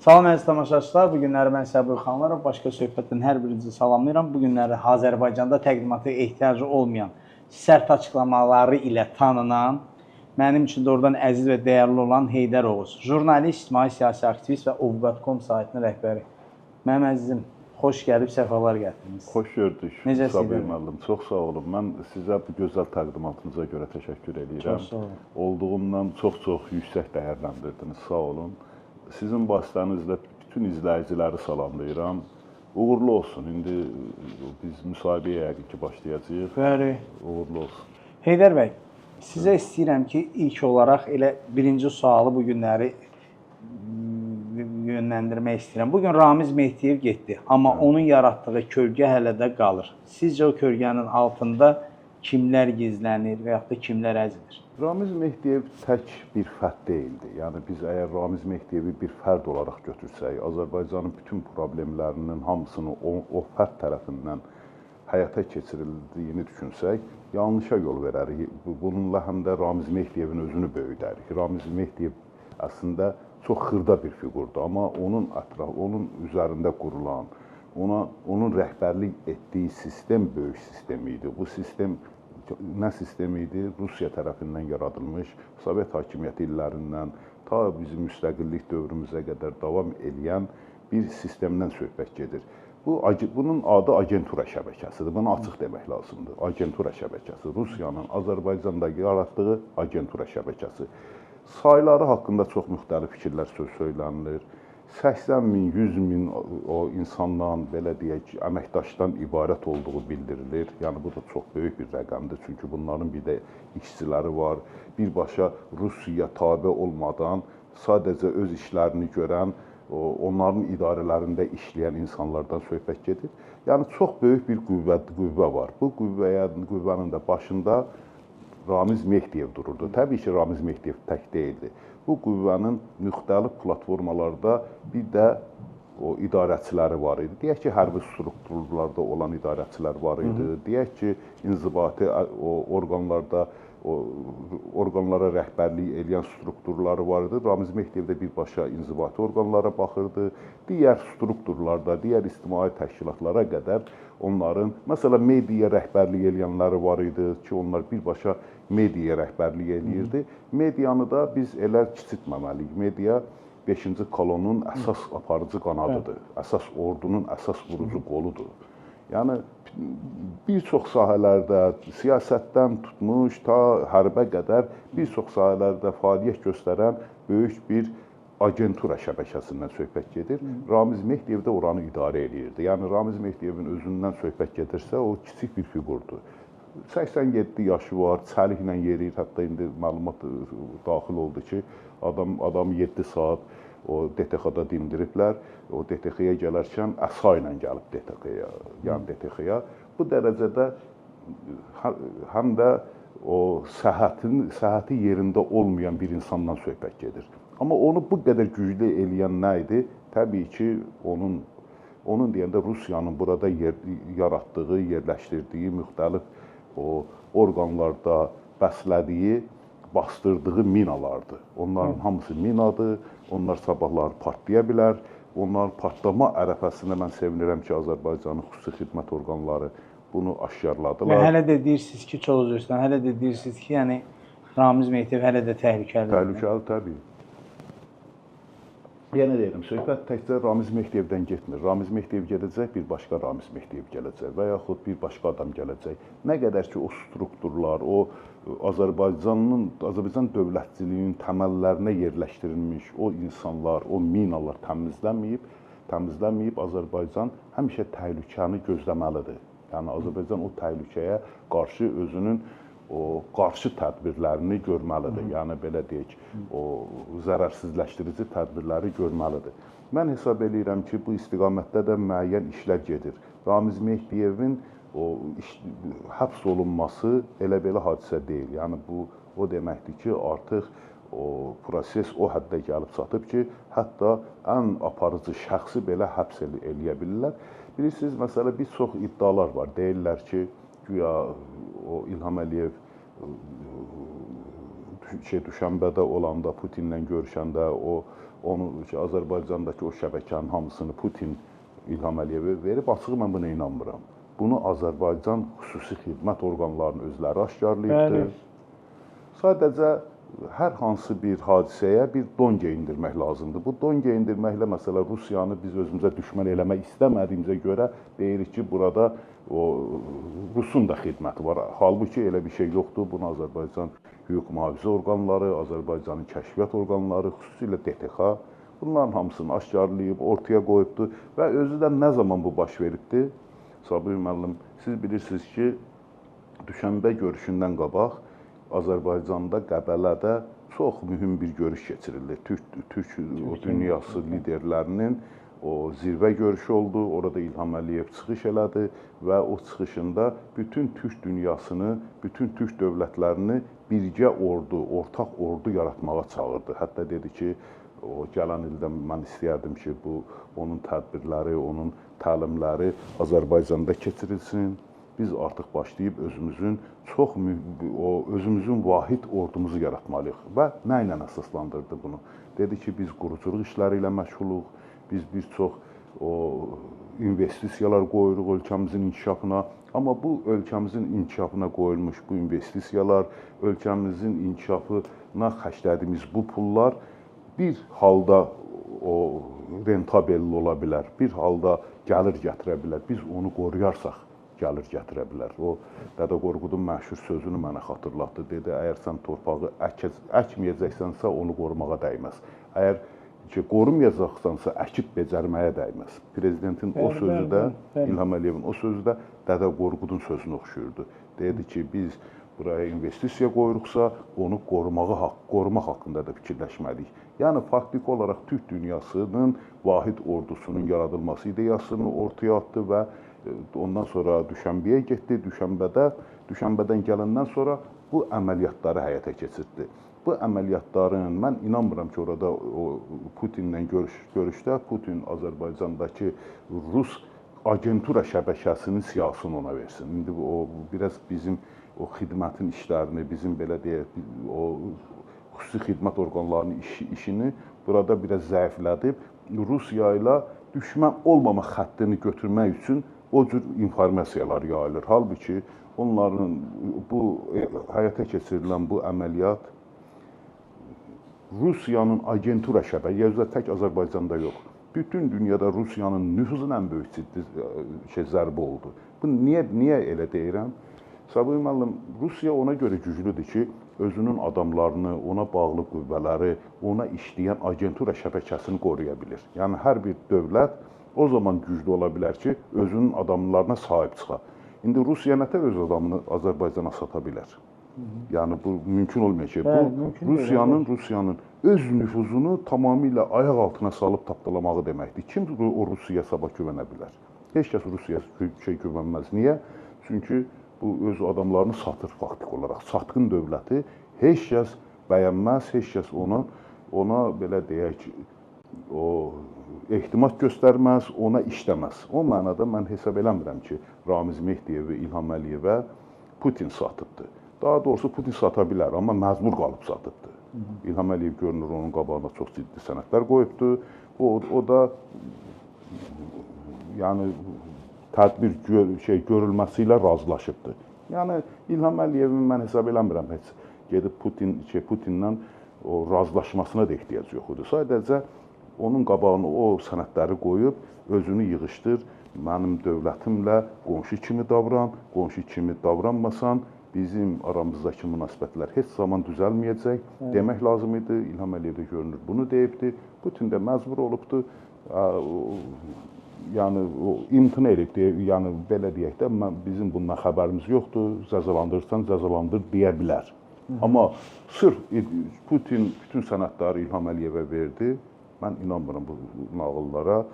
Salam əziz tamaşaçılar, bu günləri mən Səbir Xanlarov, başqa söhbətdən hər birinizi salamlayıram. Bu günləri Azərbaycanda təqdimata ehtiyacı olmayan sərt açıqlamaları ilə tanınan, mənim üçün doğrudan əziz və dəyərli olan Heydər Oğuz, jurnalist, ictimai siyasi aktivist və Ovqat.com saytının rəhbəri. Mənim əzizim, xoş gəlib, səfalar gətirdiniz. Xoş gördük. Sabir müəllim, çox sağ olun. Mən sizə bu gözəl təqdimatınıza görə təşəkkür edirəm. Çox sağ olun. Olduğumdan çox yüksək dəyərləndirdiniz, sağ olun. Sizin vasitənizlə bütün izləyiciləri salamlayıram. Uğurlu olsun. İndi biz müsahibəyə yəqin ki başlayacağıq. Bəli. Uğurlu olsun. Heydər bəy, sizə istəyirəm ki, ilk olaraq elə birinci sualı bu günləri yönləndirmək istəyirəm. Bugün Ramiz Mehdiyev getdi, amma onun yaratdığı kölgə hələ də qalır. Sizcə o kölgənin altında kimlər gizlənir və yaxud da kimlər əzilir? Ramiz Mehdiyev tək bir fərd deyildi. Yəni biz əgər Ramiz Mehdiyevi bir fərd olaraq götürsək, Azərbaycanın bütün problemlərinin hamısını o fərd tərəfindən həyata keçirildiyini düşünsək, yanlışa yol verərik. Bununla həm də Ramiz Mehdiyevin özünü böyüdərik. Ramiz Mehdiyev əslində çox xırda bir fiqurdur, amma onun üzərində qurulan, onun rəhbərlik etdiyi sistem böyük sistem idi. Bu sistem nə sistem idi? Rusiya tərəfindən yaradılmış, Sovet hakimiyyəti illərindən ta bizim müstəqillik dövrümüzə qədər davam edən bir sistemdən söhbət gedir. Bunun adı agentura şəbəkəsidir. Bunu açıq demək lazımdır. Agentura şəbəkəsi. Rusiyanın Azərbaycanda yaratdığı agentura şəbəkəsi. Sayları haqqında çox müxtəlif fikirlər söylənilir. 80 min, 100 min o insandan, belə deyək, əməkdaşdan ibarət olduğu bildirilir. Yəni bu da çox böyük bir rəqəmdir. Çünki bunların bir də işçiləri var. Birbaşa Rusiyaya tabe olmadan sadəcə öz işlərini görən, onların idarələrində işləyən insanlardan söhbət gedir. Yəni çox böyük bir qüvvə var. Bu qüvvənin də başında Ramiz Mehdiyev dururdu. Təbii ki, Ramiz Mehdiyev tək deyildi. Bu qüvvənin müxtəlif platformalarda bir də o idarəçiləri var idi. Deyək ki, hərbi strukturlarda olan idarəçilər var idi. Deyək ki, inzibati orqanlara rəhbərlik edən strukturları var idi. Ramiz Mehdiyev də birbaşa inzibati orqanlara baxırdı. Digər strukturlarda, digər ictimai təşkilatlara qədər onların, məsələn, media rəhbərlik edənləri var idi ki, onlar birbaşa media rəhbərlik edirdi. Medianı da biz elə kiçiltməməliyik. Media 5-ci kolonun əsas aparıcı qanadıdır. Əsas ordunun əsas vurucu qoludur. Yəni bir çox sahələrdə siyasətdən tutmuş ta hərbə qədər bir çox sahələrdə fəaliyyət göstərən böyük bir agentura şəbəkəsindən söhbət gedir. Ramiz Mehdiyev də oranı idarə edirdi. Yəni Ramiz Mehdiyevin özündən söhbət gedirsə, o kiçik bir fiqurdur. 87 yaşı var, çəliklə yeriyir. Hətta indi məlumat daxil oldu ki, adam 7 saat o DTX-da dindiriblər. O DTX-yə gələrkən əsa ilə gəlib DTX-yə, yəni DTX-yə. Bu dərəcədə həm də o səhhəti yerində olmayan bir insandan söhbət gedir. Amma onu bu qədər güclü eləyən nə idi? Təbii ki, onun deyəndə Rusiyanın burada yaratdığı, yerləşdirdiyi müxtəlif o orqanlarda bəslədiyi, bastırdığı minalardır. Onların hamısı minadır, onlar sabahları partlaya bilər. Onların partlama ərəfəsində mən sevinirəm ki, Azərbaycanın xüsusi xidmət orqanları bunu aşkarladılar. Və hələ də deyirsiniz ki, çox üzr istəyirəm, hələ də deyirsiniz ki, yəni Ramiz Mehdiyev hələ də təhlükəlidir. Təhlükəli, təbii. Yenə deyirəm, söhbət təkcə Ramiz Mehdiyevdən getmir. Ramiz Mehdiyev gedəcək, bir başqa Ramiz Mehdiyev gələcək və yaxud bir başqa adam gələcək. Nə qədər ki, o strukturlar, o Azərbaycan dövlətçiliyinin təməllərinə yerləşdirilmiş o insanlar, o minalar təmizlənməyib, Azərbaycan həmişə təhlükəni gözləməlidir. Yəni Azərbaycan o təhlükəyə qarşı özünün o qarşı tədbirlərini görməlidir. Yəni belə deyək, o zərərsizləşdirici tədbirləri görməlidir. Mən hesab edirəm ki, bu istiqamətdə də müəyyən işlər gedir. Ramiz Mehdiyevin o həbs olunması elə-belə hadisə deyil. Yəni bu o deməkdir ki, artıq o proses o həddə gəlib çatıb ki, hətta ən aparıcı şəxsi belə həbs eləyə bilirlər. Bilirsiniz, məsələ bir çox iddialar var. Deyirlər ki, güya o İlham Əliyev Düşənbədə olanda, Putinlə görüşəndə o onu Azərbaycandakı o şəbəkənin hamısını Putin İlham Əliyevə verib, açığı mən buna inanmıram. Bunu Azərbaycan xüsusi xidmət orqanlarının özləri aşkarlayıbdır. Sadəcə hər hansı bir hadisəyə bir don geyindirmək lazımdır. Bu don geyindirməklə məsələ Rusiyanı biz özümüzə düşmən eləmək istəmədiyimizə görə deyirik ki, burada o Rusun da xidməti var. Halbuki elə bir şey yoxdur. Bunu Azərbaycan hüquq mühafizə orqanları, Azərbaycanın kəşfiyyat orqanları, xüsusilə DTX bunların hamısını aşkarlayıb, ortaya qoyubdur və özü də nə zaman bu baş veribdir? Sabir müəllim, siz bilirsiniz ki, Düşənbə görüşündən qabaq Azərbaycanda, Qəbələdə çox mühüm bir görüş keçirildi. Türk dünyası liderlərinin o zirvə görüşü oldu. Orada İlham Əliyev çıxış elədi və o çıxışında bütün Türk dünyasını, bütün Türk dövlətlərini birgə ordu, ortaq ordu yaratmağa çağırdı. Hətta dedi ki, o gələn ildə mən istəyərdim ki, bu onun tədbirləri, onun təlimləri Azərbaycanda keçirilsin. Biz artıq başlayıb özümüzün vahid ordumuzu yaratmalıyıq və nə ilə əsaslandırdı bunu? Dedi ki, biz quruculuq işləri ilə məşğuluq, biz bir çox investisiyalar qoyuruq ölkəmizin inkişafına, amma bu ölkəmizin inkişafına qoyulmuş bu investisiyalar, ölkəmizin inkişafına xərclədiyimiz bu pullar bir halda rentabelli ola bilər, bir halda gəlir gətirə bilər. Biz onu qoruyarsak, gəlir gətirə bilər. O Dədə Qorqudun məşhur sözünü mənə xatırlatdı. Dedi, əgər sən torpağı əkməyəcəksənsə, onu qorumağa dəyməz. Əgər qorumayacaqsansa, əkib becərməyə dəyməz. Prezidentin o sözü də, İlham Əliyevin o sözü də Dədə Qorqudun sözünü oxşuyurdu. Dedi ki, biz buraya investisiya qoyuruqsa, onu qorumaq haqqında da fikirləşməliyik. Yəni, faktiki olaraq Türk dünyasının vahid ordusunun yaradılması ideyasını ortaya atdı və ondan sonra Düşənbəyə getdi. Düşənbədən gələndən sonra bu əməliyyatları həyata keçirdi. Bu əməliyyatların, mən inanmıram ki, orada Putinlə görüşdə Putin Azərbaycandakı Rus agentura şəbəkəsinin siyasını ona versin. İndi o biraz bizim o xidmətin işlərini, bizim belə deyək, o xüsusi xidmət orqanlarının işini burada biraz zəiflədib, Rusiya ilə düşmən olmama xəttini götürmək üçün o cür informasiyalar yayılır. Halbuki onların bu həyata keçirilən bu əməliyyat Rusiyanın agentura şəbəkəsi tək Azərbaycanda yox. Bütün dünyada Rusiyanın nüfuzun ən böyük ciddi zərbə oldu. Bu niyə elə deyirəm? Sabir müəllim, Rusiya ona görə güclüdür ki, özünün adamlarını, ona bağlı qüvvələri, ona işləyən agentura şəbəkəsini qoruya bilir. Yəni, hər bir dövlət o zaman güclü ola bilər ki, özünün adamlarına sahib çıxa. İndi Rusiya nətər öz adamını Azərbaycana sata bilər? Yəni, bu mümkün olmayacaq. Bu, Rusiyanın öz nüfuzunu tamamilə ayaq altına salıb tapdalamağı deməkdir. Kim o Rusiyaya sabah güvənə bilər? Heç kəs Rusiyaya güvənməz. Niyə? Çünki bu öz adamlarını satır faktik olaraq. Satqın dövləti heç kəs bəyənməz, heç kəs ona belə deyək, ehtimat göstərməz, ona işləməz. O mənada mən hesab eləmirəm ki, Ramiz Mehdiyev və İlham Əliyevə Putin satıbdır. Daha doğrusu Putin sata bilər, amma məcbur qalıb satıbdır. İlham Əliyev görünür, onun qabağına çox ciddi sənədlər qoyubdur. O da yəni tədbir görülməsi ilə razılaşıbdır. Yəni İlham Əliyevin mən hesab eləmirəm heç gedib Putinlə o razılaşmasına da ehtiyac yox idi. Sadəcə onun qabağına o sənədləri qoyub, özünü yığışdır, mənim dövlətimlə qonşu kimi davranmasan, bizim aramızdakı münasibətlər heç zaman düzəlməyəcək demək lazım idi. İlham Əliyev də görünür, bunu deyibdir. Putin də məcbur olubdur. Yəni, imtina edib, yəni belə deyək də, bizim bundan xəbərimiz yoxdur, cəzalandırırsan, cəzalandır deyə bilər. Amma sırf Putin bütün sənədləri İlham Əliyevə verdi. Mən inanmıram bu nağıllara.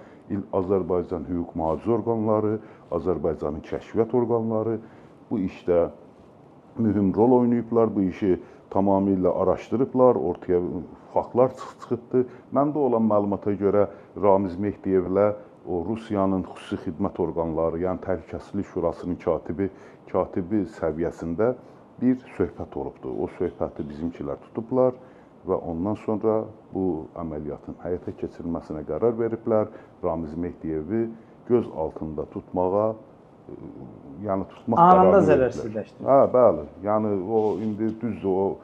Azərbaycan hüquq mühafizə orqanları, Azərbaycanın kəşfiyyat orqanları bu işdə mühüm rol oynayıblar, bu işi tamamilə araşdırıblar, ortaya faktlar çıxıbdı. Məndə olan məlumata görə Ramiz Mehdiyevlə o Rusiyanın xüsusi xidmət orqanları, yəni Təhlükəsizlik Şurasının katibi səviyyəsində bir söhbət olubdur. O söhbəti bizimkilər tutublar və ondan sonra bu əməliyyatın həyata keçirilməsinə qərar veriblər. Ramiz Mehdiyevi göz altında tutmağa, yəni tutmaq qərarı Anında veriblər. zərərsizləşdirir. Hə, bəli. Yəni o indi düzdür, o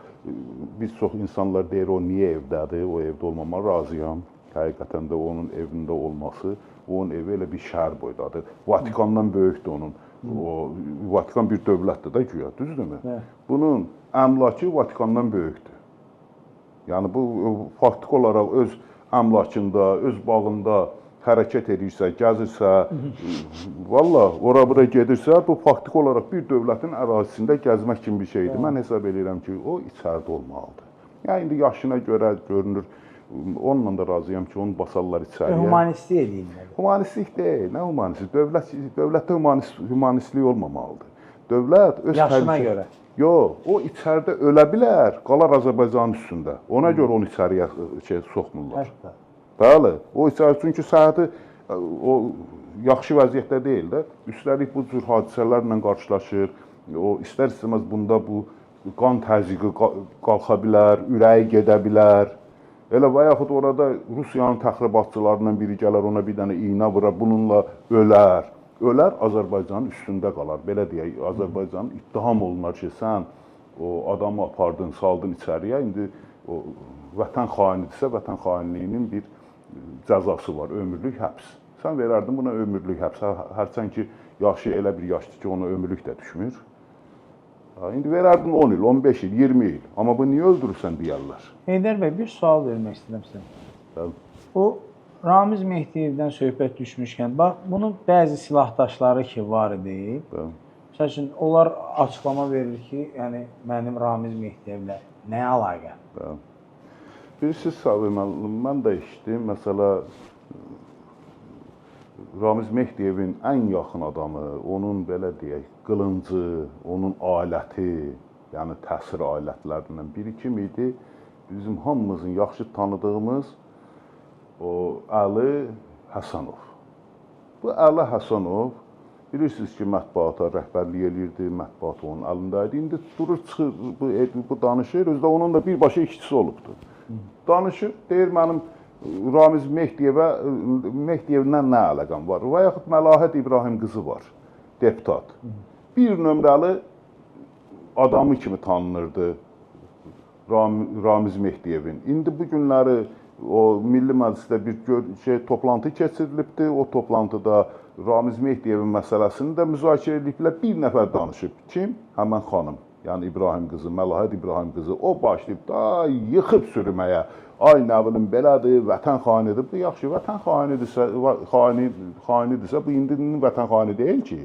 bir çox insanlar deyir o niyə evdədir, o evdə olmamağa razıyam. Həqiqətən də onun evində olması, onun evi elə bir şəhər boydadır. Vatikandan böyükdür onun. O Vatikan bir dövlətdir də güya, düzdürmü? Bunun əmlakı Vatikandan böyükdür. Yəni bu faktiki olaraq öz əmlakında, öz bağında hərəkət edirsə, gəzirsə, valla ora-bura gedirsə, bu faktiki olaraq bir dövlətin ərazisində gəzmək kimi bir şeydir. Mən hesab edirəm ki, o içəridə olmalıdır. Yəni indi yaşına görə görünür, onunla da razıyam ki, onu basarlar içəriyə. Humanistlik edeyim. Humanistlik deyil, nə humanistlik? Dövlətdə humanistlik olmamalıdır. Dövlət öz yaşına görə. Yox, o içəridə ölə bilər, qalar Azərbaycanın üstündə. Ona görə onu içəriyə soxmurlar. Hətta. Bəli, o içəri, çünki səhhəti o yaxşı vəziyyətdə deyil də. Üstəlik bu cür hadisələrlə qarşılaşır. O istər-istəməz bunda bu qan təzyiqi qalxa bilər, ürəyi gedə bilər. Elə və yaxud orada Rusiyanın təxribatçılarından biri gələr, ona bir dənə iynə vurar, bununla ölər. Ölər, Azərbaycanın üstündə qalar. Belə deyək, Azərbaycanın ittiham olunar ki, sən o adamı apardın, saldın içəriyə, indi o vətən xainidirsə, vətən xainliyinin bir cəzası var, ömürlük həbs. Sən verərdin buna ömürlük həbs, hərçən ki, yaşı elə bir yaşdır ki, ona ömürlük də düşmür. İndi verərdin 10 il, 15 il, 20 il. Amma bu niyə öldürürsən deyərlər. Heydər bəy, bir sual vermək istəyirəm sizə. O Ramiz Mehdiyevdən söhbət düşmüşkən, bax, bunun bəzi silahdaşları ki, var idi. Məsəl üçün, onlar açıqlama verir ki, yəni, mənim Ramiz Mehdiyevlə nə əlaqə? Bilirsiniz, mən də işdim, məsələ, Ramiz Mehdiyevin ən yaxın adamı, onun belə deyək, qılıncı, onun aləti, yəni təsir alətlərindən biri kim idi? Bizim hamımızın yaxşı tanıdığımız o Əli Həsənov. Bu Əli Həsənov, bilirsiniz ki, mətbuata rəhbərlik eləyirdi, mətbuat onun əlində idi. İndi durur, çıxır, bu danışır, özdə onun da birbaşa işçisi olubdur. Danışır, deyir, mənim Ramiz Mehdiyevdən nə əlaqəm var? Və yaxud Məlahət İbrahim qızı var, deputat. Bir nömrəli adamı kimi tanınırdı Ramiz Mehdiyevin. İndi bu günləri o Milli Məclisdə bir toplantı keçirilibdir. O toplantıda Ramiz Mehdiyevin məsələsini də müzakirə ediblər. Bir nəfər danışıb. Kim? Həmən xanım. Yəni İbrahim qızı, Məlahət İbrahim qızı. O başlayıb da yıxıb sürməyə. Ay nə bilim belədir, vətən xainidir. Bu yaxşı, vətən xainidirsə, bu indinin vətən xaini deyil ki.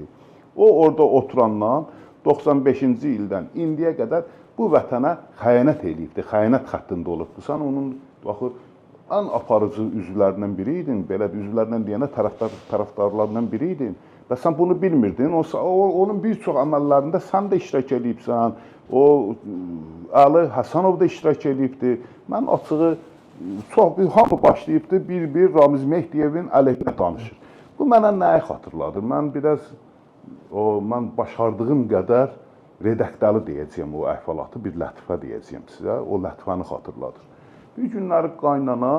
O orada oturandan 95-ci ildən indiyə qədər bu vətənə xəyanət eləyibdir, xəyanət xəttində olubdur. Sən onun, baxır, ən aparıcı üzvlərindən biri idin, belə üzvlərindən deyənə tərəfdarlarından biri idin və sən bunu bilmirdin. Onun bir çox əməllərində sən də iştirak edibsən, o Əli Həsənov da iştirak edibdir. Mən açığı, hamı başlayıbdır, bir Ramiz Mehdiyevin əleyhinə danışır. Bu mənə nəyi xatırladır? Mən mən başardığım qədər redaktəli deyəcəyim o əhvalatı, bir lətifə deyəcəyim sizə, o lətifəni xatırladır. Bir günləri qaynana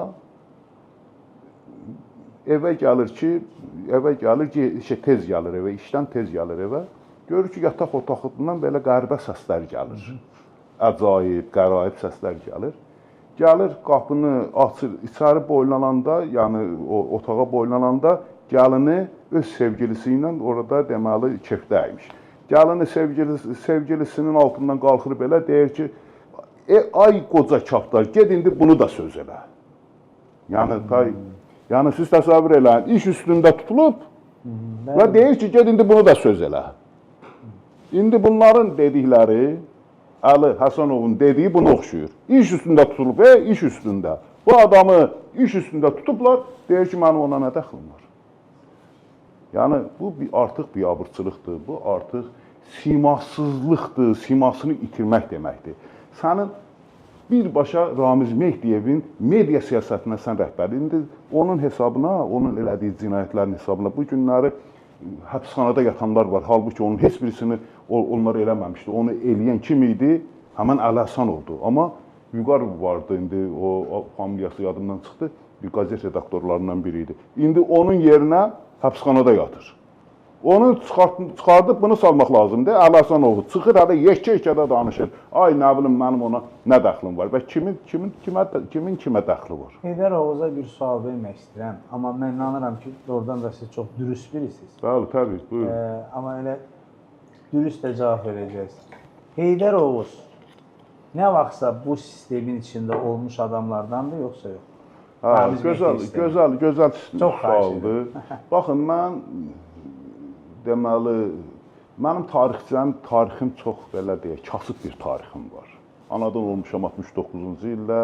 evə gəlir ki, tez gəlir evə, işdən tez gəlir evə, görür ki, yataq otağından belə qəribə səslər gəlir. Əcaib, qəraib səslər gəlir. Gəlir, qapını açır, içəri boylananda, yəni otağa boylananda, gəlini öz sevgilisi ilə orada deməli kefdəymiş. Gəlini sevgilisinin altından qalxır belə, deyir ki, ay qoca kaftar, ged indi bunu da söz elə. Yəni siz təsəvvür eləyin, iş üstündə tutulub və deyir ki, ged indi bunu da söz elə. İndi bunların dedikləri, Əli Həsənovun dediyi bunu oxşuyur. İş üstündə tutulub, iş üstündə. Bu adamı iş üstündə tutublar, deyir ki, mənim ona nə dəxlim var? Yəni, bu artıq biabırçılıqdır, bu artıq simasızlıqdır, simasını itirmək deməkdir. Sənin birbaşa Ramiz Mehdiyevin media siyasətinə sən rəhbərlik, indi onun hesabına, onun elədiyi cinayətlərin hesabına bu günləri həbsxanada yatanlar var. Halbuki onun heç birisini onlar eləməmişdi. Onu eləyən kim idi? Həmən Əli Həsənovdur. Amma Vüqarov vardı indi, o familiyası yadımdan çıxdı. Bir qazet redaktorlarından biri idi. İndi onun yerinə həbsxanada yatır. Onu çıxardıb bunu salmaq lazımdır. Əli Hasanovu çıxır, hələ yekə-yekədə danışır. Ay nə bilim mənim ona nə dəxlim var və kimin kimə dəxli var? Heydər Oğuza bir sual vermək istəyirəm, amma mən inanıram ki, doğrudan da siz çox dürüst birisiniz. Bəli, təbii, buyurun. Amma elə dürüst də cavab verəcəksiniz. Heydər Oğuz nə vaxtsa bu sistemin içində olmuş adamlardandır, yoxsa yox? Gözəl sualdır. Baxın, mən deməli, mənim tarixim çox belə deyək, kasıb bir tarixim var. Anadan olmuşam 69-cu ildə,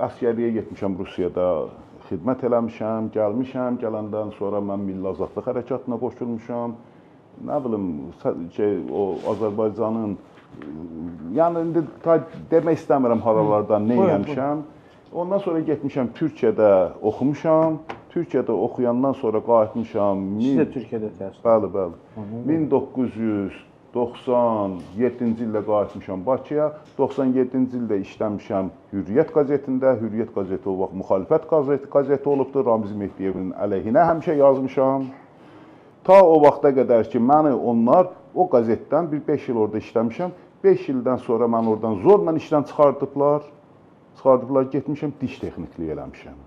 əsgərliyə getmişəm Rusiyada, xidmət eləmişəm, gəlmişəm, gələndən sonra mən Milli Azadlıq Hərəkatına qoşulmuşam. Nə bilim, o Azərbaycanın, yəni indi demək istəmirəm haralardan nə eləmişəm. Ondan sonra getmişəm Türkiyədə oxumuşam. Türkiyədə oxuyandan sonra qayıtmışam. Siz də Türkiyədə təhsil? Bəli. 1997-ci ildə qayıtmışam Bakıya. 97-ci ildə işləmişəm Hürriyyət qəzetində. Hürriyyət qəzeti o vaxt müxalifət qəzeti olubdur. Ramiz Mehdiyevin əleyhinə həmişə yazmışam. Ta o vaxta qədər ki, məni onlar o qəzetdən bir 5 il orada işləmişəm. 5 ildən sonra məni oradan zorla işdən çıxardıblar. Getmişəm diş texnikliyi eləmişəm.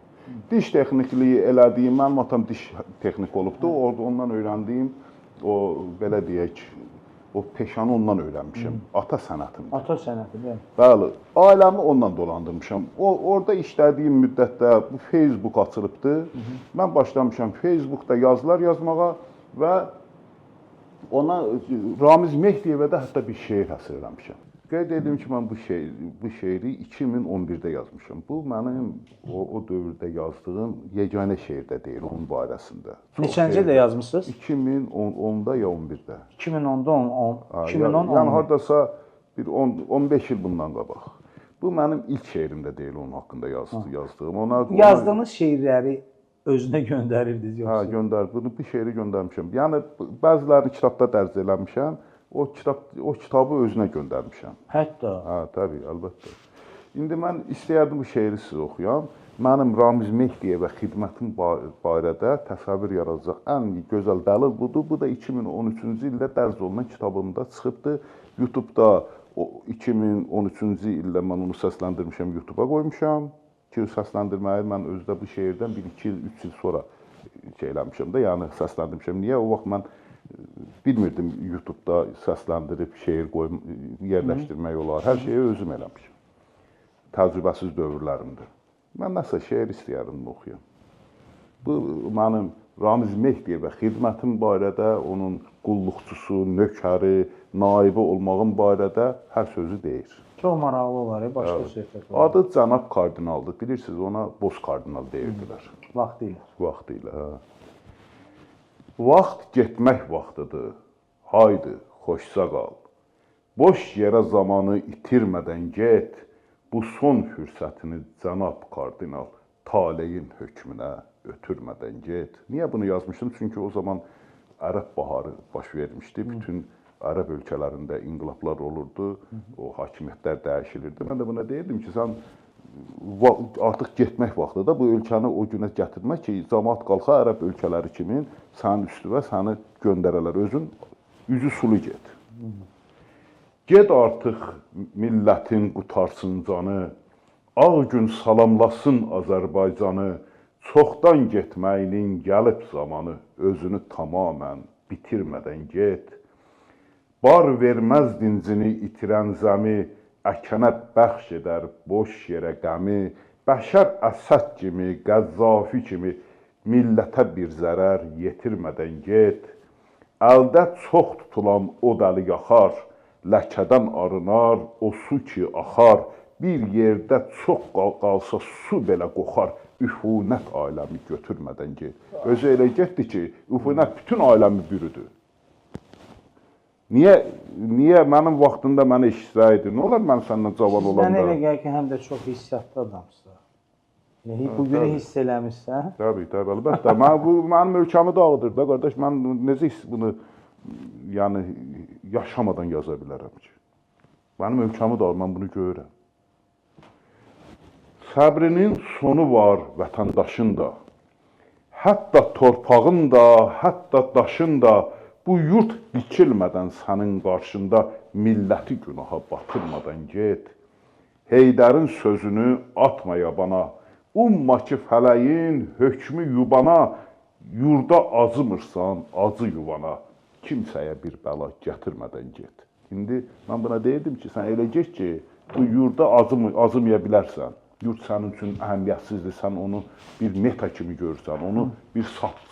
Diş texnikliyi elədiyim, mənim atam diş texnik olubdu. Ondan öyrəndiyim, o belə deyək, o peşanı ondan öyrənmişəm. Ata sənətimdir. Ata sənəti, deyil. Bəli, ailəmi ondan dolandırmışam. Orada işlədiyim müddətdə bu Facebook açılıbdı. Mən başlamışam Facebookda yazılar yazmağa və ona Ramiz Mehdiyevə də hətta bir şeir həsr eləmişəm. Qeyd edim ki, mən bu şeiri 2011-də yazmışam. Bu mənim o dövrdə yazdığım yeganə şeir də deyil onun barəsində. Neçənci ildə yazmısınız? 2010-da ya 11-də. 2010-da 2010. Yəni hardasa bir 15 il bundan qabaq. Bu mənim ilk şeirim də deyil onun haqqında yazdığım. Yazdığınız şeirləri özünə göndərirdiniz yoxsa? Hə, göndərdim. Bu şeiri göndərmişəm. Yəni bəzilərini kitabda dərc eləmişəm. O kitabı özünə göndərmişəm. Hətta? Hə, təbii, əlbəttə. İndi mən istəyərdim bu şeiri siz oxuyam. Mənim Ramiz Mehdiyevə xidmətim barədə təsəvvür yaradacaq ən gözəl dəlil budur. Bu da 2013-cü ildə dərc olunan kitabımda çıxıbdı. YouTube-da 2013-cü ildə mən onu səsləndirmişəm, YouTube-a qoymuşam. Ki, səsləndirməyi mən özdə bu şeirdən 1-2 il, 3 il sonra eləmişəm də, yəni səsləndirmişəm. Niyə? O vaxt mən bilmirdim YouTube-da səsləndirib şeir yerləşdirmək olar. Hər şeyi özüm eləmişəm. Təcrübəsiz dövrlərimdir. Mən nəsə şeir istəyərdim oxuyam. Bu, mənim Ramiz Mehdiyevə xidmətim barədə, onun qulluqçusu, nökəri, naibi olmağım barədə hər sözü deyir. Çox maraqlı olar, başqa söhbət olar. Adı cənab kardinaldır. Bilirsiniz, ona boz kardinal deyirdilər. Vaxtilə, hə. Vaxt getmək vaxtıdır, haydi, xoşsa qal. Boş yerə zamanı itirmədən get, bu son fürsətini cənab kardinal taleyin hökmünə ötürmədən get. Niyə bunu yazmışdım? Çünki o zaman Ərəb baharı baş vermişdi. Bütün Ərəb ölkələrində inqilablar olurdu, o hakimiyyətlər dəyişilirdi. Mən də buna deyirdim ki, sən artıq getmək vaxtıdır bu ölkəni o günə gətirmək ki, cəmaət qalxa Ərəb ölkələri kimi sənin üstüvə səni göndərələr, özün üzü sulu get. Ged artıq millətin qutarsın canı, ağ gün salamlasın Azərbaycanı, çoxdan getməyinin gəlib zamanı, özünü tamamən bitirmədən get. Bar verməz dincini itirən zəmi, əkənə bəxş edər boş yerə qəmi, Bəşər Əsəd kimi, Qəzzafi kimi millətə bir zərər yetirmədən get. Əldə çox tutulan o dəli yaxar, ləkədən arınar o su ki axar, bir yerdə çox qalsa su belə qoxar, üfunət aləmi götürmədən get. Özü elə getdi ki, üfunət bütün aləmi bürüdü. Niyə mənim vaxtında mənə işləyirdi? Nə olar mən səndən cavan olanda? Mən elə gəlir ki, həm də çox hissiyatlı adamsın. Bugünü hiss eləmişsən. Təbii, əlbəttə. Mənim ölkəmi dağıdır da, qardaş. Mən necə bunu yaşamadan yaza bilərəm ki? Mənim ölkəmi dağıdır, mən bunu görürəm. Səbrinin sonu var vətəndaşın da. Hətta torpağın da, hətta daşın da bu yurt dikilmədən sənin qarşında milləti günaha batırmadan get. Heydərin sözünü atma yabana, umma ki fələyin hökmü yubana, yurda acımırsan acı yuvana, kimsəyə bir bəla gətirmədən get. İndi mən buna deyirdim ki, sən elə get ki, bu yurda acımaya bilərsən. Yurt sənin üçün əhəmiyyətsizdir, sən onu bir meta kimi görürsən, onu bir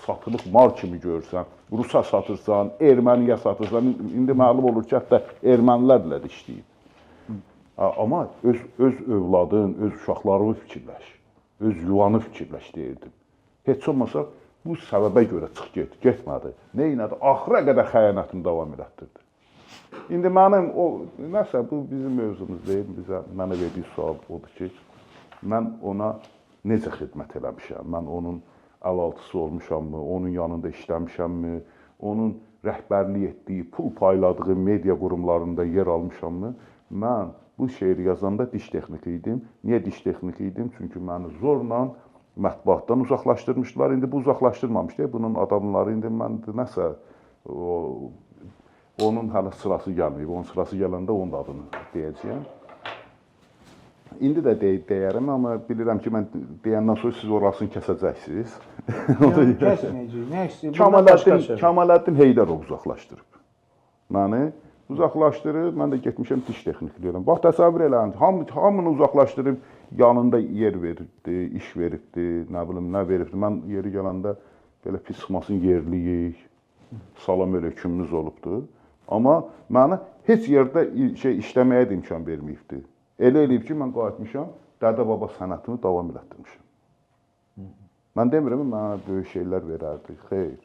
satılıq mal kimi görürsən, Rusa satırsan, Erməniyə satırsan, indi məlum olur ki, hətta ermənilərlə də işləyib. Amma öz övladın, öz uşaqlarını fikirləş, öz yuvanı fikirləş deyirdim. Heç olmasa bu səbəbə görə çıx get, getmədi. Neynədi? Axıra qədər xəyanətini davam elətdirdi. İndi mənim o, nəsə bu bizim mövzumuz deyil, mənə verdiyi sual odur ki, mən ona necə xidmət eləmişəm, mən onun əlaltısı olmuşammı, onun yanında işləmişəmmi, onun rəhbərlik etdiyi, pul payladığı media qurumlarında yer almışammı, mən bu şeiri yazanda diş texniki idim. Niyə diş texniki idim? Çünki məni zorla mətbuatdan uzaqlaşdırmışdılar. İndi bu uzaqlaşdırmamışdı. Bunun adamları indi mən nəsə onun hələ sırası gəlməyib. Onun sırası gələndə onun adını deyəcəyəm. İndi də deyərəm, amma bilirəm ki, mən deyəndən sonra siz orasını kəsəcəksiniz. Kəsməyəcəyik. Nə Kamaləddin Heydərov uzaqlaşdırıb. Məni uzaqlaşdırıb, mən də getmişəm diş texnikliyəm. Bax, təsəvvür eləyin, hamını uzaqlaşdırıb, yanında yer veribdi, iş veribdi, nə bilim, nə veribdi. Mən yeri gələndə belə pis çıxmasın yerliyik, salam əleykumumuz olubdu. Amma mənə heç yerdə işləməyə də imkan verməyibdi. Elə eləyib ki, mən qayıtmışam, dədə-baba sənətini davam elətdirmişəm. Mən demirəm, mənə böyük şeylər verərdi, xeyr.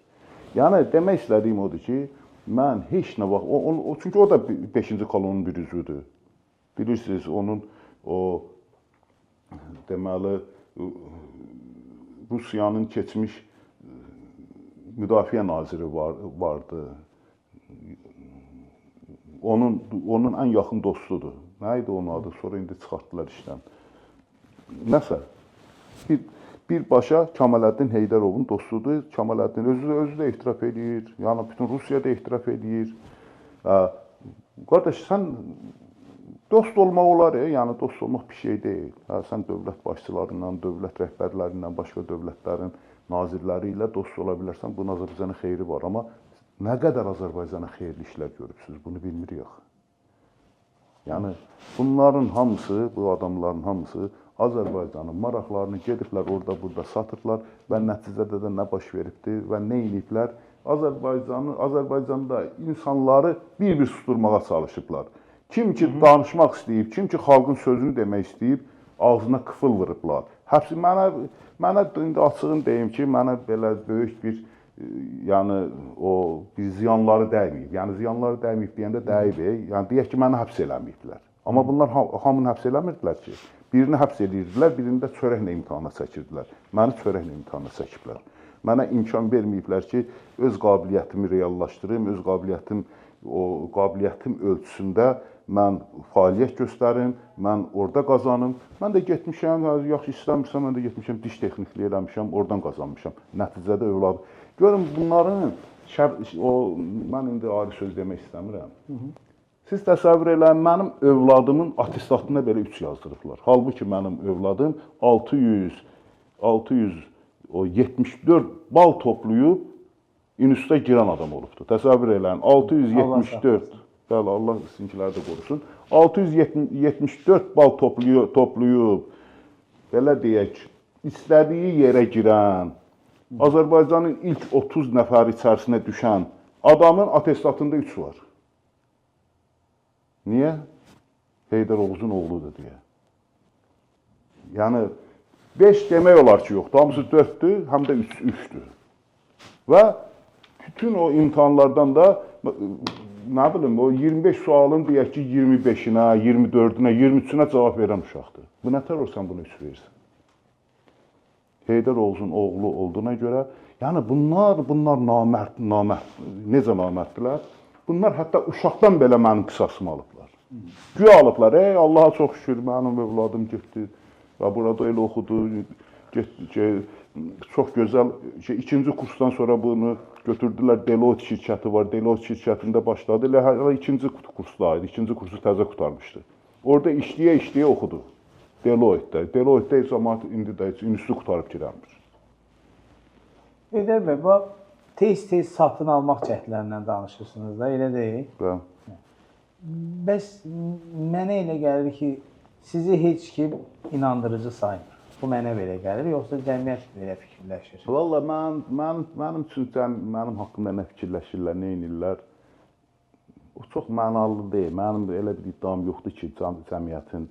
Yəni, demək istədiyim odur ki, mən heç nə vaxt, çünki o da 5-ci kolonun bir üzvüdür. Bilirsiniz, onun o, deməli, Rusiyanın keçmiş müdafiə naziri vardı. Onun ən yaxın dostudur. Nə idi onun adı? Sonra indi çıxartdılar işdən. Nəsə, birbaşa Kamaləddin Heydərovun dostudur. Kamaləddin özü də etiraf edir. Yəni, bütün Rusiya da etiraf edir. Qardaş, sən dost olmaq olar, yəni dost olmaq bir şey deyil. Sən dövlət başçılarından, dövlət rəhbərlərindən, başqa dövlətlərin nazirləri ilə dost ola bilərsən. Bunun Azərbaycanın xeyri var. Amma nə qədər Azərbaycana xeyirli işlər görübsünüz, bunu bilmirik axı. Yəni, bunların hamısı, bu adamların hamısı Azərbaycanın maraqlarını gediblər, orada-burada satırlar və nəticədə də nə baş veribdir və nə eləyiblər? Azərbaycanda insanları bir-bir susturmağa çalışıblar. Kim ki danışmaq istəyib, kim ki xalqın sözünü demək istəyib, ağzına qıfıl vırıblar. Həbsi mənə indi açığın deyim ki, mənə belə böyük bir yəni o bir ziyanları dəyməyib. Yəni ziyanları dəyməyib deyəndə dəyib. Yəni deyək ki, məni həbs eləməyiblər. Amma bunlar hamını həbs eləmirdilər ki. Birini həbs edirdilər, birini də çörəklə imtahana çəkirdilər. Məni çörəklə imtahana çəkiblər. Mənə imkan verməyiblər ki, öz qabiliyyətimi reallaşdırım, öz qabiliyyətim ölçüsündə mən fəaliyyət göstərim, mən orada qazanım. Mən də getmişəm, yaxşı istəmirsən, mən də getmişəm, diş texnikliyi eləmişəm, oradan qazanmışam. Nəticədə övladım. Görün, bunların, mən indi ayrı söz demək istəmirəm. Siz təsəvvür eləyin, mənim övladımın atestatına belə 3 yazdırıblar. Halbuki mənim övladım 674 bal toplayıb instituta girən adam olubdur. Təsəvvür eləyin, 674, bəli, Allah sizinkiləri də qorusun, 674 bal toplayıb, belə deyək, istədiyi yerə girən, Azərbaycanın ilk 30 nəfər içərisinə düşən adamın atestatında 3 var. Niyə? Heydər Oğuzun oğludur deyə. Yəni, 5 demək olar ki, yoxdur. Hamısı 4-dür, həm də 3-dür. Və bütün o imtahanlardan da, nə bilim, o 25 sualın deyək ki, 25-inə, 24-ünə, 23-ünə cavab verən uşaqdır. Bu nətər olsan bunu 3 verirsən? Heydər Oğuzun oğlu olduğuna görə, yəni bunlar namərd, necə namərddirlər? Bunlar hətta uşaqdan belə mənim qisasımı alıblar. Güya alıblar, Allaha çox şükür, mənim övladım getdi, Laboratoriya oxudu, çox gözəl ikinci kursdan sonra bunu götürdülər. Deloitte şirkəti var. Deloitte şirkətində başladı. Hələ ikinci kursda idi. İkinci kursu təzə qurtarmışdı. Orada işləyə oxudu. Deloitte-də. Deloitte cəmaət indi də institutu qurtarıb girəmir. Heydər bəy, bax, tez-tez satın almaq cəhdlərindən danışırsınız da, elə deyil? Bəli. Bəs mənə elə gəlir ki, sizi heç kim inandırıcı saymır. Bu mənə belə gəlir, yoxsa cəmiyyət belə fikirləşir? Valla mənim üçün mənim haqqımda nə fikirləşirlər, nə edirlər? O çox mənalı deyil. Mənim elə bir iddiam yoxdur ki, cəmiyyətin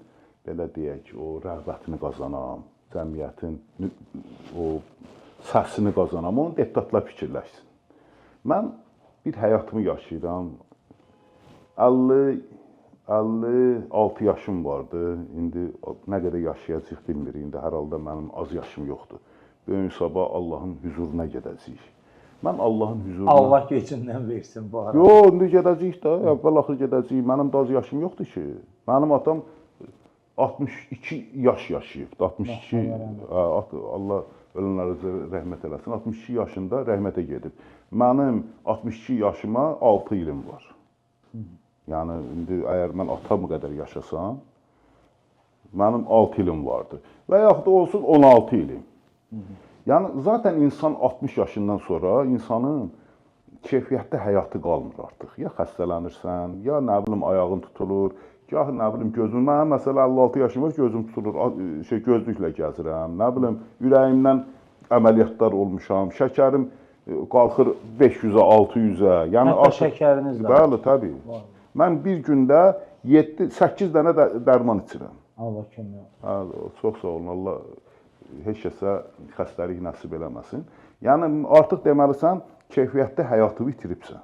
belə deyək, o rəğbətini qazanam, cəmiyyətin o səsini qazanam, onu deputatlar fikirləşsin. Mən bir həyatımı yaşayıram. 56 yaşım vardı. İndi nə qədər yaşayacaq bilmirik. İndi hər halda mənim az yaşım yoxdur. Böyün sabah Allahın huzuruna gedəcəyik. Mən Allahın huzuruna... Allah gecindən versin bu arada. Yox, indi gedəcəyik də. Əvvəl axır gedəcəyik. Mənim də az yaşım yoxdur ki. Mənim atam 62 yaş yaşayıb. 62, Allah ölənlərə rəhmət eləsin. 62 yaşında rəhmətə gedib. Mənim 62 yaşıma 6 ilim var. Yəni, indi əgər mən atam qədər yaşasam, mənim 6 ilim vardı. Və yaxud da olsun 16 ilim. Yəni, zaten insan 60 yaşından sonra insanın keyfiyyətli həyatı qalmır artıq. Ya xəstələnirsən, ya nə bilim ayağın tutulur, ya nə bilim gözün. Mənim məsələ 56 yaşım var, gözüm tutulur, gözlüklə gəzirəm. Nə bilim, ürəyimdən əməliyyatlar olmuşam, şəkərim qalxır 500-ə, 600-ə. Yəni, hətta şəkəriniz də. Bəli, təbii. Mən bir gündə 8 dənə dərman içirəm. Allah kömək olsun. Çox sağ olun, Allah heç kəsə xəstəlik nəsib eləməsin. Yəni, artıq deməlisən, keyfiyyətli həyatı itiribsən.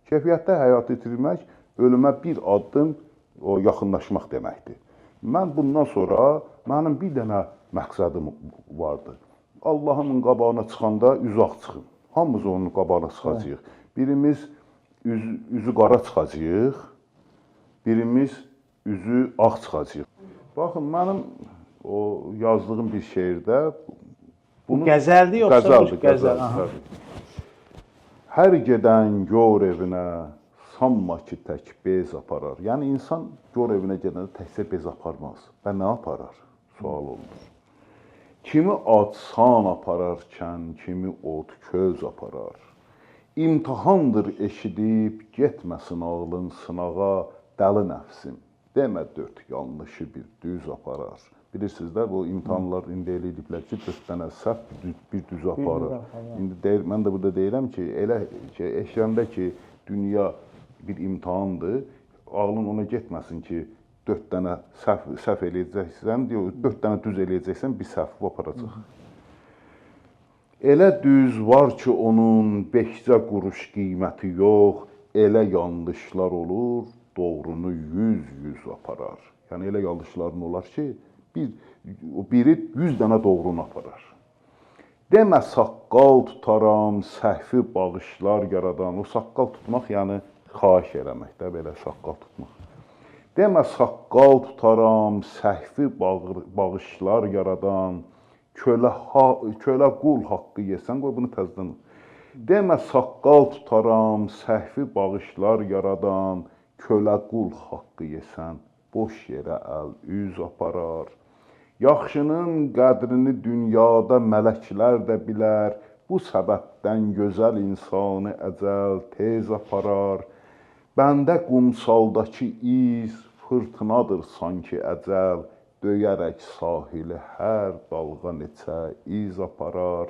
Keyfiyyətli həyatı itirmək, ölümə bir addım yaxınlaşmaq deməkdir. Mən bundan sonra, mənim bir dənə məqsədim vardı. Allahın qabağına çıxanda üzaq çıxın. Hamımız onun qabağına çıxacağıq. Birimiz üzü qara çıxacağıq, birimiz üzü ağ çıxacağıq. Baxın, mənim o yazdığım bir şeirdə... Bu qəzəldir yoxsa bu qəzəl? Hər gedən gör evinə, sanma ki, tək bez aparar. Yəni, insan gör evinə gedəndə təkcə bez aparmaz. Və nə aparar? Sual olunur. Kimi atsan apararkən, kimi ot köz aparar. İmtihandır eşidib, getməsin ağlın sınağa, dəli nəfsim. Demə dörd yanlışı bir düz aparar. Bilirsiniz də, bu imtihanlar indi elə ediblər ki, 4 dənə səhv bir düz aparır. İndi mən də burada deyirəm ki, elə eşləndə ki, dünya bir imtihandır, ağlın ona getməsin ki, 4 dənə səhv eləyəcəksən, 4 dənə düz eləyəcəksən, bir səhv aparacaq. Elə düz var ki, onun 5-cə quruş qiyməti yox, elə yanlışlar olur, doğrunu 100 aparar. Yəni, elə yanlışların olar ki, biri 100 dənə doğrunu aparar. Demə saqqal tutaram, səhvi bağışlar yaradan. O saqqal tutmaq, yəni xahiş eləmək də, belə saqqal tutmaq. Demə saqqal tutaram, səhvi bağışlar yaradan. Kölə qul haqqı yesən, qoy bunu təzdən. Demə saqqal tutaram, səhvi bağışlar yaradan. Kölə qul haqqı yesən, boş yerə əl-üz aparar. Yaxşının qədrini dünyada mələklər də bilər, bu səbəbdən gözəl insanı əcəl tez aparar. Bəndə qumsaldakı iz fırtınadır sanki əcəl, döyərək sahili hər dalğa neçə iz aparar.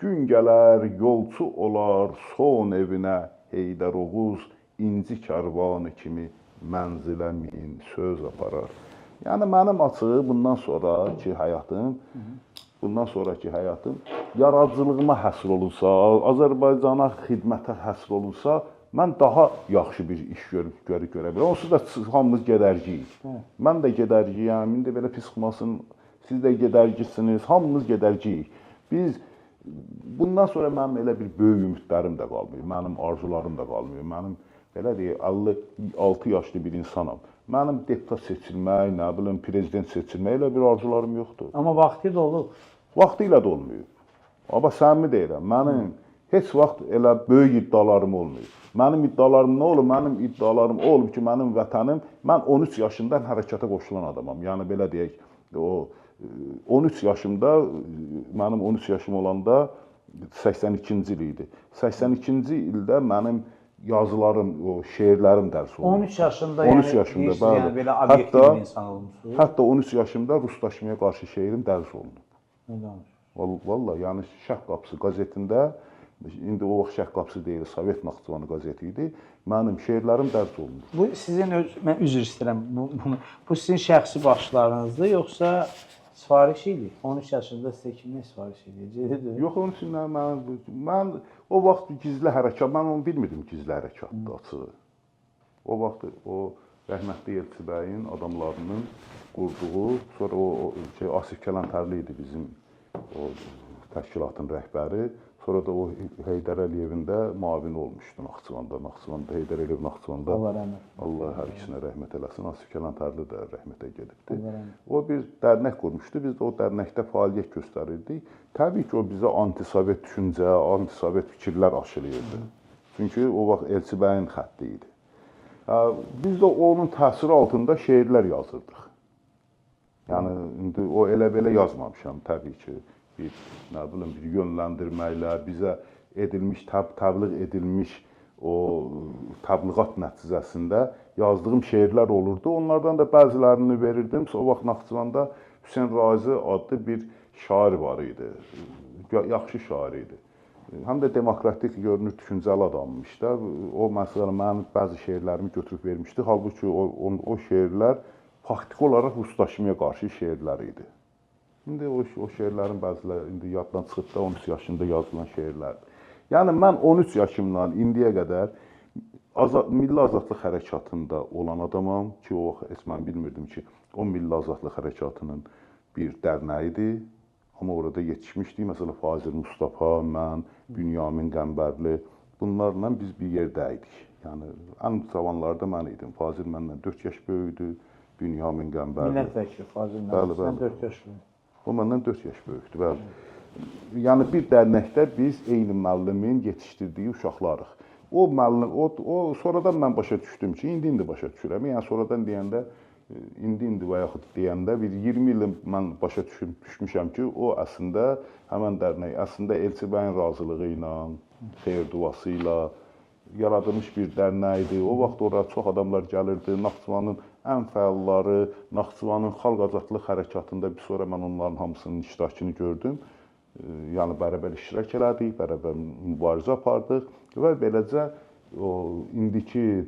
Gün gələr, yolçu olar, son evinə Heydər Oğuz, inci kərvanı kimi mənzilə min söz aparar. Yəni, mənim açığı bundan sonraki həyatım yaradıcılığıma həsr olunsa, Azərbaycana xidmətə həsr olunsa, mən daha yaxşı bir iş görə bilirəm. Onsuz da hamımız gedərciyik. Mən də gedərciyəm, indi belə pis çıxmasın, siz də gedərcisiniz, hamımız gedərciyik. Biz, bundan sonra mənim elə bir böyük ümidlərim də qalmıyor, mənim arzularım da qalmıyor, mənim belə deyək, 56 yaşlı bir insanam. Mənim deputat seçilmək, nə bilim, prezident seçilmək elə bir arzularım yoxdur. Amma vaxtı da olub. Vaxtı ilə də olmayıb. Amma səmimi deyirəm, mənim heç vaxt elə böyük iddialarım olmayıb. Mənim iddialarım nə olub? Mənim iddialarım olub ki, mənim vətənim, mən 13 yaşında hərəkata qoşulan adamam. Yəni belə deyək, o 13 yaşımda, mənim 13 yaşım olanda 82-ci il idi. 82-ci ildə mənim yazılarım, o şeirlərim dərs olundu. 13 yaşında 13 yaşında, bəli. Yəni belə obyektiv bir insan olmuşsunuz. Hətta 13 yaşımda Ruslaşmaya qarşı şeirim dərs olundu. Nə danışır? Vallahi, yəni Şərq Qapısı qəzetində, indi o vaxt Şərq Qapısı deyil, Sovet Naxçıvanı qəzeti idi. Mənim şeirlərim dərs olundu. Bu sizin mən üzr istəyirəm. Bu sizin şəxsi baxışlarınızdır, yoxsa sifariş idi? 13 yaşında sizə kimə sifariş edəcəkdi? Yox, onun üçün mən o vaxt gizli hərəkat, mən onu bilmirdim gizli hərəkatdır açığı. O vaxt o rəhmətli Elçi bəyin adamlarının qurduğu, sonra o Asif Kələntərli idi bizim o təşkilatın rəhbəri. Sonra da o Heydər Əliyevin də müavini olmuşdu Naxçıvanda. Naxçıvanda Heydər Əliyev Naxçıvanda. Allah hər ikisinə rəhmət eləsin. Asif Kələntərli də rəhmətə gedibdi. O bir dərnək qurmuşdu. Biz də o dərnəkdə fəaliyyət göstərirdik. Təbii ki, o bizə antisovet düşüncə, antisovet fikirlər aşılayırdı. Çünki o vaxt Elçi bəyin xətti idi. Biz də onun təsiri altında şeirlər yazırdıq. Yəni indi o elə-belə yazmamışam təbii ki. Bir yönləndirməklə, bizə edilmiş, təbliğ edilmiş o təbliğat nəticəsində yazdığım şeirlər olurdu. Onlardan da bəzilərini verirdim. O vaxt Naxçıvanda Hüseyn Razi adlı bir şair var idi. Yaxşı şair idi. Həm də demokratik görünür, düşüncəli adammış da. O məsələn mənim bəzi şeirlərimi götürüb vermişdi. Halbuki o şeirlər faktiki olaraq Ruslaşmaya qarşı şeirlər idi. İndi o şeirlərin bəziləri indi yaddan çıxıb da 13 yaşında yazılan şeirlərdir. Yəni mən 13 yaşımdan indiyə qədər Milli Azadlıq Hərəkatında olan adamam ki, o vaxt heç mən bilmirdim ki, o Milli Azadlıq Hərəkatının bir dərnəyidir. Amma orada yetişmişdik. Məsələn, Fazil Mustafa, mən, Bünyamin Qəmbərli, bunlarla biz bir yerdə idik. Yəni ən cavanlarda mən idim. Fazil məndən 4 yaş böyükdü, Bünyamin Qəmbərli. Millət Fazil məndən 4 yaş böyük. O məndən 4 yaş böyükdür, bəli. Yəni bir dərnəkdə biz eyni müəllimin yetişdirdiyi uşaqlarıq. O müəllim, sonradan mən başa düşdüm ki, indi başa düşürəm. Yəni sonradan deyəndə, indi və yaxud deyəndə bir 20 il mən başa düşmüşəm ki, o əslində həmən dərnək, əslində Elçi bəyin razılığı ilə, xeyir duası ilə yaradılmış bir dərnək idi. O vaxt oraya çox adamlar gəlirdi. Naxçıvanın ən fəalları, Naxçıvanın Xalq Azadlıq Hərəkatında bir sonra mən onların hamısının iştirakını gördüm. Yəni bərabər iştirak elədik, bərabər mübarizə apardıq və beləcə indiki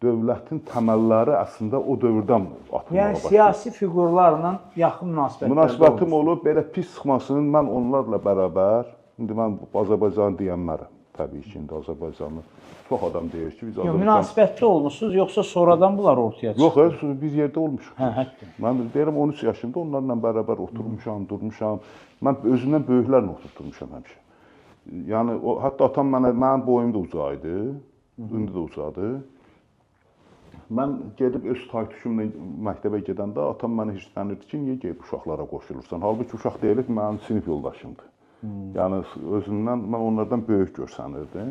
dövlətin təməlləri əslində o dövrdən atılmağa başladı. Yəni siyasi fiqurlarla yaxın münasibətim olub, belə pis çıxmasının mən onlarla bərabər, indi mən Azərbaycanı deyənmərəm. Təbii ki, indi Azərbaycanı çox adam deyir ki, biz Azərbaycan... Münasibətli olmuşsunuz, yoxsa sonradan bunlar ortaya çıxdı? Yox, biz yerdə olmuşuq. Hətta. Mən deyirəm, 13 yaşında onlarla bərabər oturmuşam, durmuşam. Mən özümdən böyüklərlə oturtmuşam həmişə. Yəni, hətta atam mənim boyum da uca idi, indi də ucadır. Mən gedib öz taytuşumla məktəbə gedəndə atam mənə hirslənirdi ki, niyə gedib uşaqlara qoşulursan? Halbuki uşaq deyilib, mənim sinif yoldaşımdır. Yəni, özündən, mən onlardan böyük görsənirdim.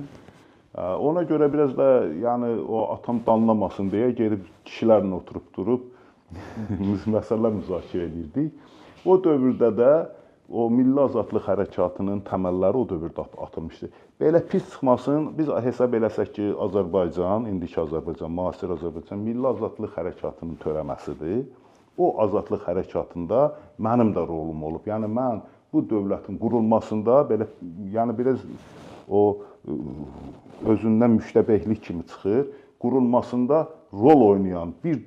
Ona görə biraz da, yəni, o atam danlamasın deyə gedib kişilərlə oturub durub, məsələlər müzakirə edirdik. O dövrdə də o Milli Azadlıq Hərəkatının təməlləri o dövrdə atılmışdı. Belə pis çıxmasın, biz hesab eləsək ki, Azərbaycan, indiki Azərbaycan, müasir Azərbaycan Milli Azadlıq Hərəkatının törəməsidir. O azadlıq hərəkatında mənim də rolum olub. Yəni, mən bu dövlətin qurulmasında belə, yəni biraz o özündən müştəbehlik kimi çıxır, qurulmasında rol oynayan, bir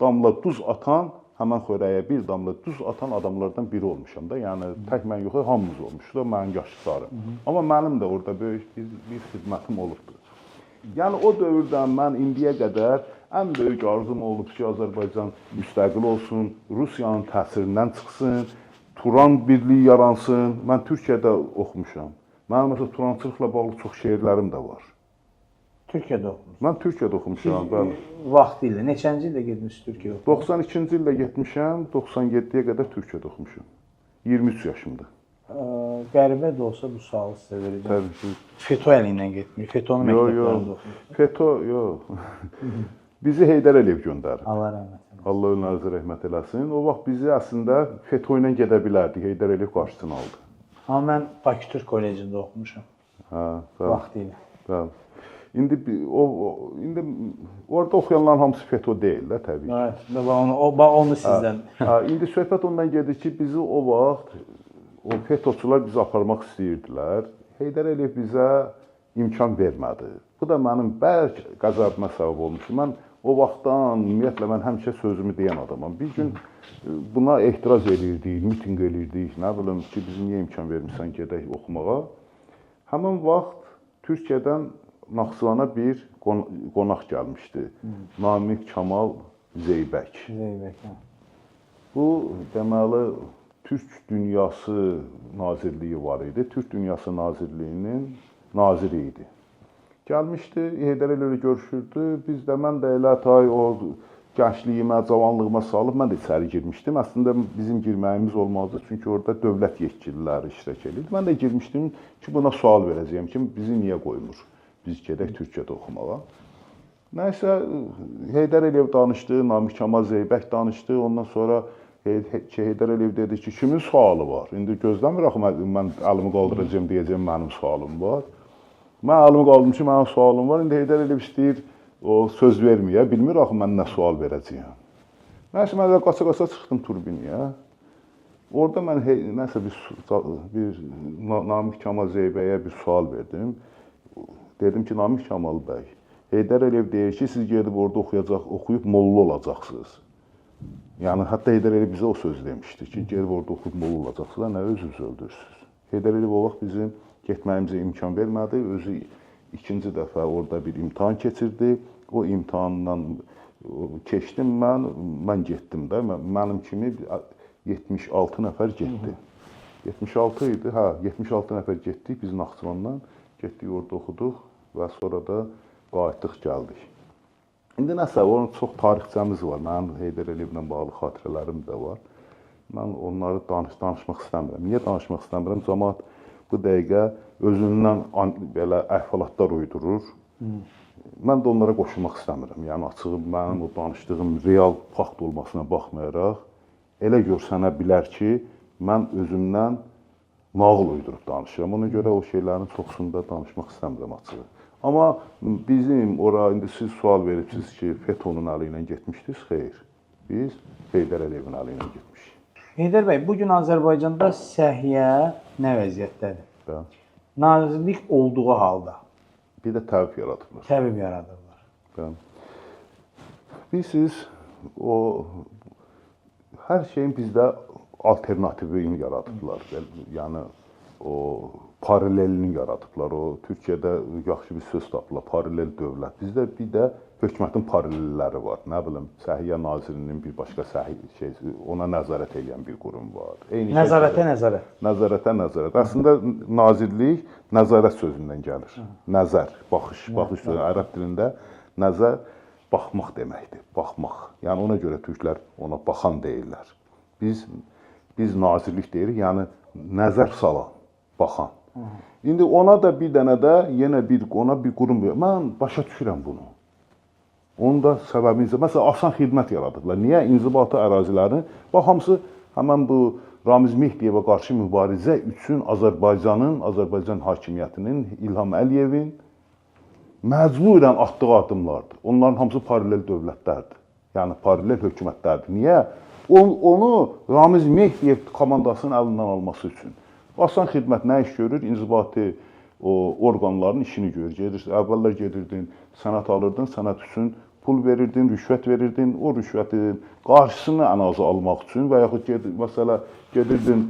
damla duz atan, həmən xörəyə bir damla duz atan adamlardan biri olmuşam da. Yəni, tək mən yox, hamımız olmuşdu, mənim yaşlılarım. Amma mənim də orada böyük bir xidmətim olubdur. Yəni, o dövrdən mən indiyə qədər ən böyük arzum olub ki, Azərbaycan müstəqil olsun, Rusiyanın təsirindən çıxsın, Turan birliyi yaransın. Mən Türkiyədə oxumuşam. Mənim məsələn, Turançılıqla bağlı çox şeirlərim də var. Türkiyədə oxumusunuz. Mən Türkiyədə oxumuşam, bəli. Vaxtı ilə, neçənci ildə getmişsiniz Türkiyəyə oxumağa? 92-ci ildə getmişəm, 97-yə qədər Türkiyədə oxumuşam. 23 yaşımda. Qəribə də olsa bu sualı sizə verəcəm. Təbii ki. FETÖ əli ilə getmiş, FETÖ-nun məktəblərində oxumuşsunuz. FETÖ, yox. Bizi Heydər Əliyev göndərdi. Allah rəhmət eləsin. Allah ölünüzə rəhmət eləsin. O vaxt bizi əslində FETÖ ilə gedə bilərdik. Heydər Əliyev qarşısını aldı. Amma mən Bakı Türk Kollecində oxumuşam. Hə, bəli. Vaxtı ilə. Bəli. İndi orada oxuyanların hamısı FETÖ deyil də təbii ki. Evet, onu sizdən. İndi söhbət ondan gedir ki, bizi o vaxt o FETÖ-çular bizi aparmaq istəyirdilər. Heydər Əliyev bizə imkan vermədi. Bu da mənim bərk qəzəbimə səbəb olmuşdu. Mən o vaxtdan ümumiyyətlə mən həmişə sözümü deyən adamam. Bir gün buna etiraz edirdik, mitinq edirdik. Nə bilim ki, biz niyə imkan vermirsən gedək oxumağa? Həmin vaxt Türkiyədən Naxçıvana bir qonaq gəlmişdi. Namiq Kamal Zeybək. Zeybək, hə. Bu deməli Türk Dünyası Nazirliyi var idi. Türk Dünyası Nazirliyinin naziri idi. Gəlmişdi, Heydər Əliyev görüşürdü. Biz də mən də elə tay o gəncliyimə, cavanlığıma salıb mən də içəri girmişdim. Əslində bizim girməyimiz olmazdı, çünki orada dövlət yetkililəri iştirak edirdi. Mən də girmişdim ki, buna sual verəcəyəm ki, bizi niyə qoymur? Biz gedək Türkiyədə oxumağa. Nəysə, Heydər Əliyev danışdı, Namiq Kamal Zeybək danışdı. Ondan sonra Heydər Əliyev dedi ki, kimin sualı var? İndi gözləmir axı, mən əlimi qaldıracağım, deyəcəm, mənim sualım var. Mən əlimi qaldırmışım, mənim sualım var. İndi Heydər Əliyev istəyir, o söz verməyə, bilmir axı, mən nə sual verəcəyəm. Nəysə, mən də qaça-qaça çıxdım turbiniyə. Orada mən nəsə bir Namiq Kamal Zeybəyə bir sual verdim. Dedim ki, Namiq Kamal bəy, Heydər Əliyev deyir ki, siz gedib orada oxuyub molla olacaqsınız. Yəni, hətta Heydər Əliyev bizə o söz demişdi ki, gedib orada oxuyub molla olacaqsınız, nə özünüzü öldürürsünüz. Heydər Əliyev o vaxt bizim getməyimizə imkan vermədi, özü ikinci dəfə orada bir imtahan keçirdi. O imtahandan keçdim mən getdim də, mənim kimi 76 nəfər getdi. 76 idi, hə, 76 nəfər getdik biz Naxçıvandan. Getdik orada oxuduq və sonra da qayıtdıq, gəldik. İndi nəsə, onun çox tarixçəmiz var. Mənim Heydər Əliyevlə bağlı xatirələrim də var. Mən onları danışmaq istəmirəm. Niyə danışmaq istəmirəm? Cəmaət bu dəqiqə özündən belə əhvalatlar uydurur. Mən də onlara qoşulmaq istəmirəm. Yəni, açığı mənim o danışdığım real fakt olmasına baxmayaraq, elə görsənə bilər ki, mən özümdən nağıl uydurub danışıram. Ona görə o şeylərin çoxsunda danışmaq istəmirəm açığı. Amma bizim ora, indi siz sual veribsiniz ki, FETÖ-nun əli ilə getmişdiniz, xeyr. Biz Heydər Əliyevin əli ilə getmişik. Heydər bəy, bugün Azərbaycanda səhiyyə nə vəziyyətdədir? Bəli. Nazirlik olduğu halda. Bir də təvib yaradıblar. Təvib yaradırlar. Bəli. Bilirsiniz, hər şeyin bizdə alternativini yaradıblar. Yəni, o paralelini yaradıblar. O Türkiyədə yaxşı bir söz tapıblar, paralel dövlət. Bizdə bir də hökumətin paralelləri var. Nə bilim, Səhiyyə Nazirinin bir başqa ona nəzarət edən bir qurum var. Nəzarətə nəzarət. Nəzarətə nəzarət. Əslində nazirlik nəzarət sözündən gəlir. Nəzər, baxış sözü ərəb dilində nəzər baxmaq deməkdir, baxmaq. Yəni ona görə türklər ona baxan deyirlər. Biz nazirlik deyirik, yəni nəzər salan, baxan. İndi ona da bir dənə də yenə ona bir qurum verir. Mən başa düşürəm bunu. Onun da səbəbi, məsələn, asan xidmət yaradıblar. Niyə? İnzibati ərazilərini, bax, hamısı həmən bu Ramiz Mehdiyevə qarşı mübarizə üçün Azərbaycan hakimiyyətinin, İlham Əliyevin məcburən atdığı addımlardır. Onların hamısı paralel dövlətlərdir. Yəni, paralel hökumətlərdir. Niyə? Onu Ramiz Mehdiyev komandasının əlindən alması üçün. Asan xidmət nə iş görür? İnzibati orqanların işini görür. Əvvəllər gedirdin, sənət alırdın, sənət üçün pul verirdin, rüşvət verirdin. O rüşvətin qarşısını ən azı almaq üçün və yaxud gedirdin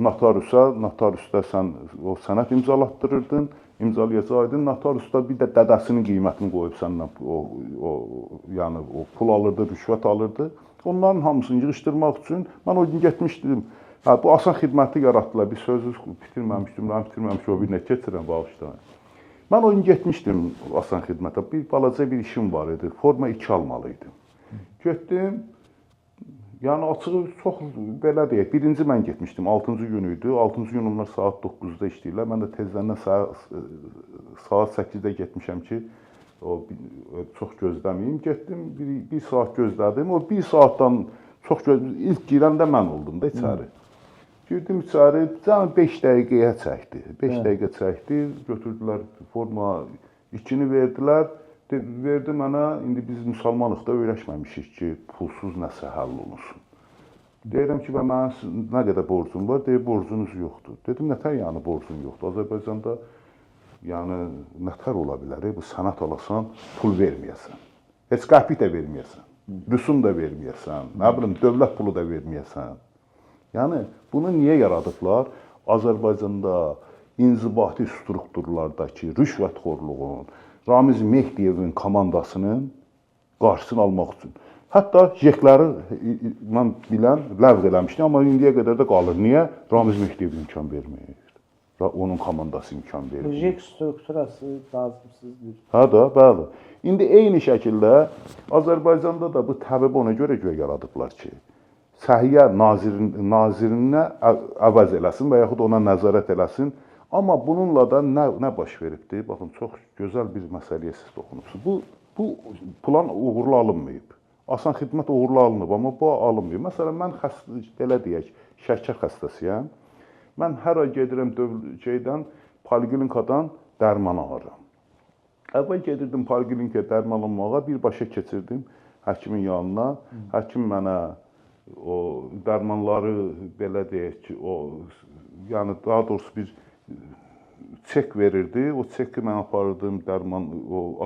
notariusda sən o sənət imzalatdırırdın, imzalayacaqdın. Notariusda bir də dədəsinin qiymətini qoyub səndən yəni o pul alırdı, rüşvət alırdı. Onların hamısını yığışdırmaq üçün mən o gün getmişdim. Bu asan xidməti yaratdılar. Bir sözü bitirməmişdim, o bir nə keçirəm bağışlayın. Mən o gün getmişdim Asan xidmətə. Bir balaca bir işim var idi. Forma 2 almalıydım. Getdim. Yəni açığı çox belə deyək. Birinci mən getmişdim. 6-cı gün idi. 6-cı gün onlar saat 9-da işləyirlər. Mən də tezləndən saat 8-də getmişəm ki, o çox gözləməyim. Getdim, bir saat gözlədim. O 1 saatdan çox ilk girəndə mən oldum da içəri. Girdim içəri, cəmi 5 dəqiqəyə çəkdi. 5 dəqiqə çəkdi, götürdülər forma 2-ni verdilər. Verdi mənə, indi biz müsəlmanıq da öyrəşməmişik ki, pulsuz nəsə həll olunsun. Deyirəm ki, mənim nə qədər borcum var? Deyir, borcunuz yoxdur. Dedim, nətər yəni borcun yoxdur? Azərbaycanda yəni nətər ola bilər? Bu sənət alasan, pul verməyəsən. Heç qəpik də verməyəsən. Rüsum da verməyəsən. Nə bilim, dövlət pulu da verməyəsən. Yəni, bunu niyə yaradıblar? Azərbaycanda inzibati strukturlardakı rüşvətxorluğun, Ramiz Mehdiyevin komandasının qarşısını almaq üçün. Hətta jekləri mən bilən ləğv eləmişdim, amma indiyə qədər də qalır. Niyə? Ramiz Mehdiyev imkan vermir. Onun komandası imkan verir. Jek strukturası lazımsızdır. Hə da, bəli. İndi eyni şəkildə Azərbaycanda da bu təbibi ona görə yaradıblar ki, Səhiyyə nazirinə əvəz eləsin və yaxud ona nəzarət eləsin. Amma bununla da nə baş veribdir? Baxın, çox gözəl bir məsələyə siz toxunubsunuz. Bu plan uğurlu alınmayıb. Asan xidmət uğurlu alınıb, amma bu alınmayıb. Məsələn, mən belə deyək, şəkər xəstəsiyəm. Mən hər ay gedirəm poliklinikadan dərman alıram. Əvvəl gedirdim poliklinikaya dərman almağa, birbaşa keçirdim həkimin yanına. Həkim mənə o dərmanları belə deyək ki, yəni daha doğrusu bir çek verirdi. O çeki mən aparırdım dərman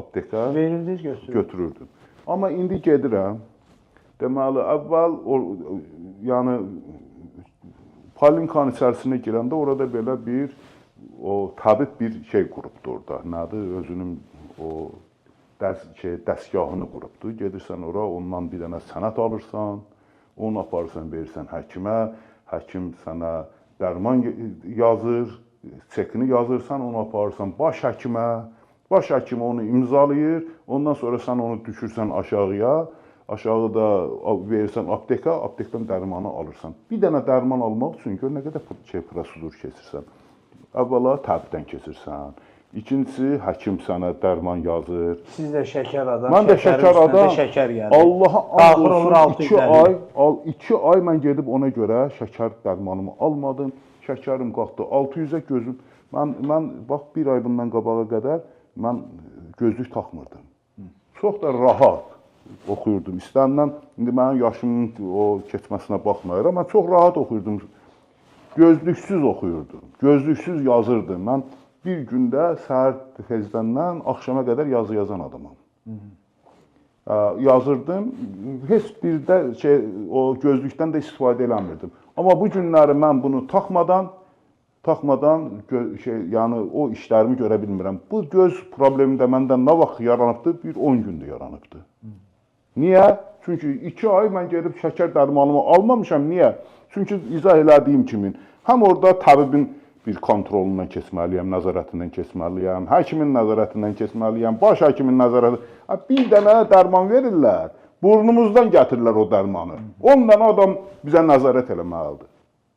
aptekə. Verirdiniz, götürürdüm. Amma indi gedirəm. Deməli, əvvəl yəni poliklinikanın içərisinə girəndə orada belə bir təbib bir şey qurubdur orada. Nədir? Özünün o dəstgahını qurubdur. Gedirsən ora, ondan bir dənə sənəd alırsan. Onu aparırsan, verirsən həkimə, həkim sənə dərman yazır, çekini yazırsan, onu aparırsan baş həkimə, baş həkim onu imzalayır, ondan sonra sən onu düşürsən aşağıya, aşağıda verirsən aptekə, aptekdən dərmanı alırsan. Bir dənə dərman almaq üçün gör nə qədər prosedur keçirsən. Əvvəla təbibdən keçirsən. İkincisi, həkim sənə dərman yazır. Siz də şəkər adam, mən də şəkər adam, şəkər gəlir. Allaha and olsun, 2 ay mən gedib ona görə şəkər dərmanımı almadım. Şəkərim qalxdı 600-ə gözüm. Mən bax, bir ay bundan qabağa qədər mən gözlük taxmırdım. Çox da rahat oxuyurdum. İstəndən, indi mənim yaşımın o keçməsinə baxmayaraq, mən çox rahat oxuyurdum. Gözlüksüz oxuyurdum, gözlüksüz yazırdım. Mən bir gündə səhər tezdən axşama qədər yazı yazan adamam. Yazırdım, heç bir də o gözlükdən də istifadə eləmirdim. Amma bu günləri mən bunu taxmadan yəni o işlərimi görə bilmirəm. Bu göz problemi də məndən nə vaxt yaranıbdır? Bir 10 gündə yaranıbdır. Niyə? Çünki 2 ay mən gedib şəkər dərmanımı almamışam. Niyə? Çünki izah elədiyim kimi, həm orada təbibin bir kontrolundan keçməliyəm, nəzarətindən keçməliyəm, həkimin nəzarətindən keçməliyəm, baş həkimin nəzarətindən. Bir dənə dərman verirlər, burnumuzdan gətirirlər o dərmanı. 10 dənə adam bizə nəzarət eləməlidir.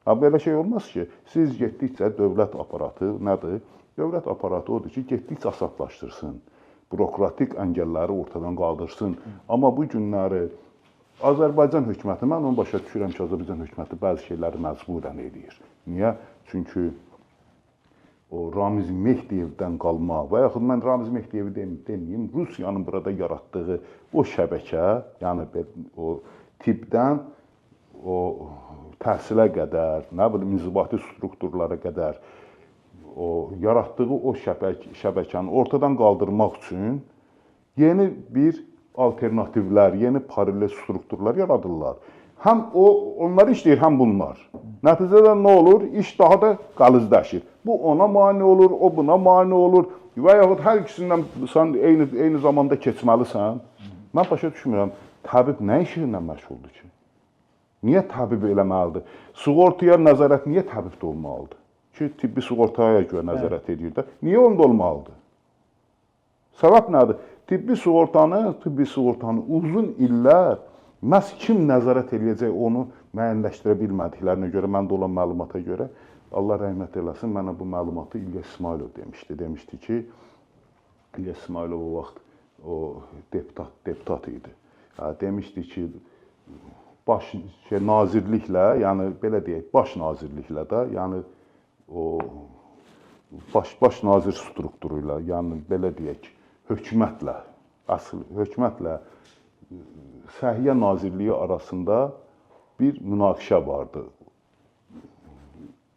Belə şey olmaz ki, siz getdikcə dövlət aparatı nədir? Dövlət aparatı odur ki, getdikcə asanlaşdırsın, bürokratik əngəlləri ortadan qaldırsın. Amma bu günləri Azərbaycan hökuməti, mən onu başa düşürəm ki, Azərbaycan hökuməti bəzi şeyləri məcburən eləyir. Niyə? Çünki o Ramiz Mehdiyevdən qalma və yaxud mən Ramiz Mehdiyevi deməyim, Rusiyanın burada yaratdığı o şəbəkə, yəni o tibbdən o təhsilə qədər, nə bilim, inzibati strukturlara qədər o yaratdığı o şəbəkəni ortadan qaldırmaq üçün yeni bir alternativlər, yeni paralel strukturlar yaradırlar. Həm onlar işləyir, həm bunlar. Nəticədə nə olur? İş daha da qəlizləşir. Bu ona mane olur, o buna mane olur və yaxud hər ikisindən sən eyni zamanda keçməlisən. Mən başa düşmürəm, təbib nə işinlə məşğuldur ki? Niyə təbib eləməlidir? Sığortaya nəzarət niyə təbibdə olmalıdır? Ki, tibbi sığortaya görə nəzarət edir də. Niyə onda olmalıdır? Səbəb nədir? Tibbi sığortanı uzun illər məhz kim nəzarət eləyəcək onu müəyyənləşdirə bilmədiklərinə görə, məndə olan məlumata görə, Allah rəhmət eləsin, mənə bu məlumatı İlyas İsmailov demişdi. Demişdi ki, İlyas İsmailov o vaxt o deputat idi. Demişdi ki, nazirliklə, yəni belə deyək, baş nazirliklə də, yəni o baş nazir strukturu ilə, yəni belə deyək, hökumətlə, əsl hökumətlə Səhiyyə Nazirliyi arasında bir münaqişə vardı.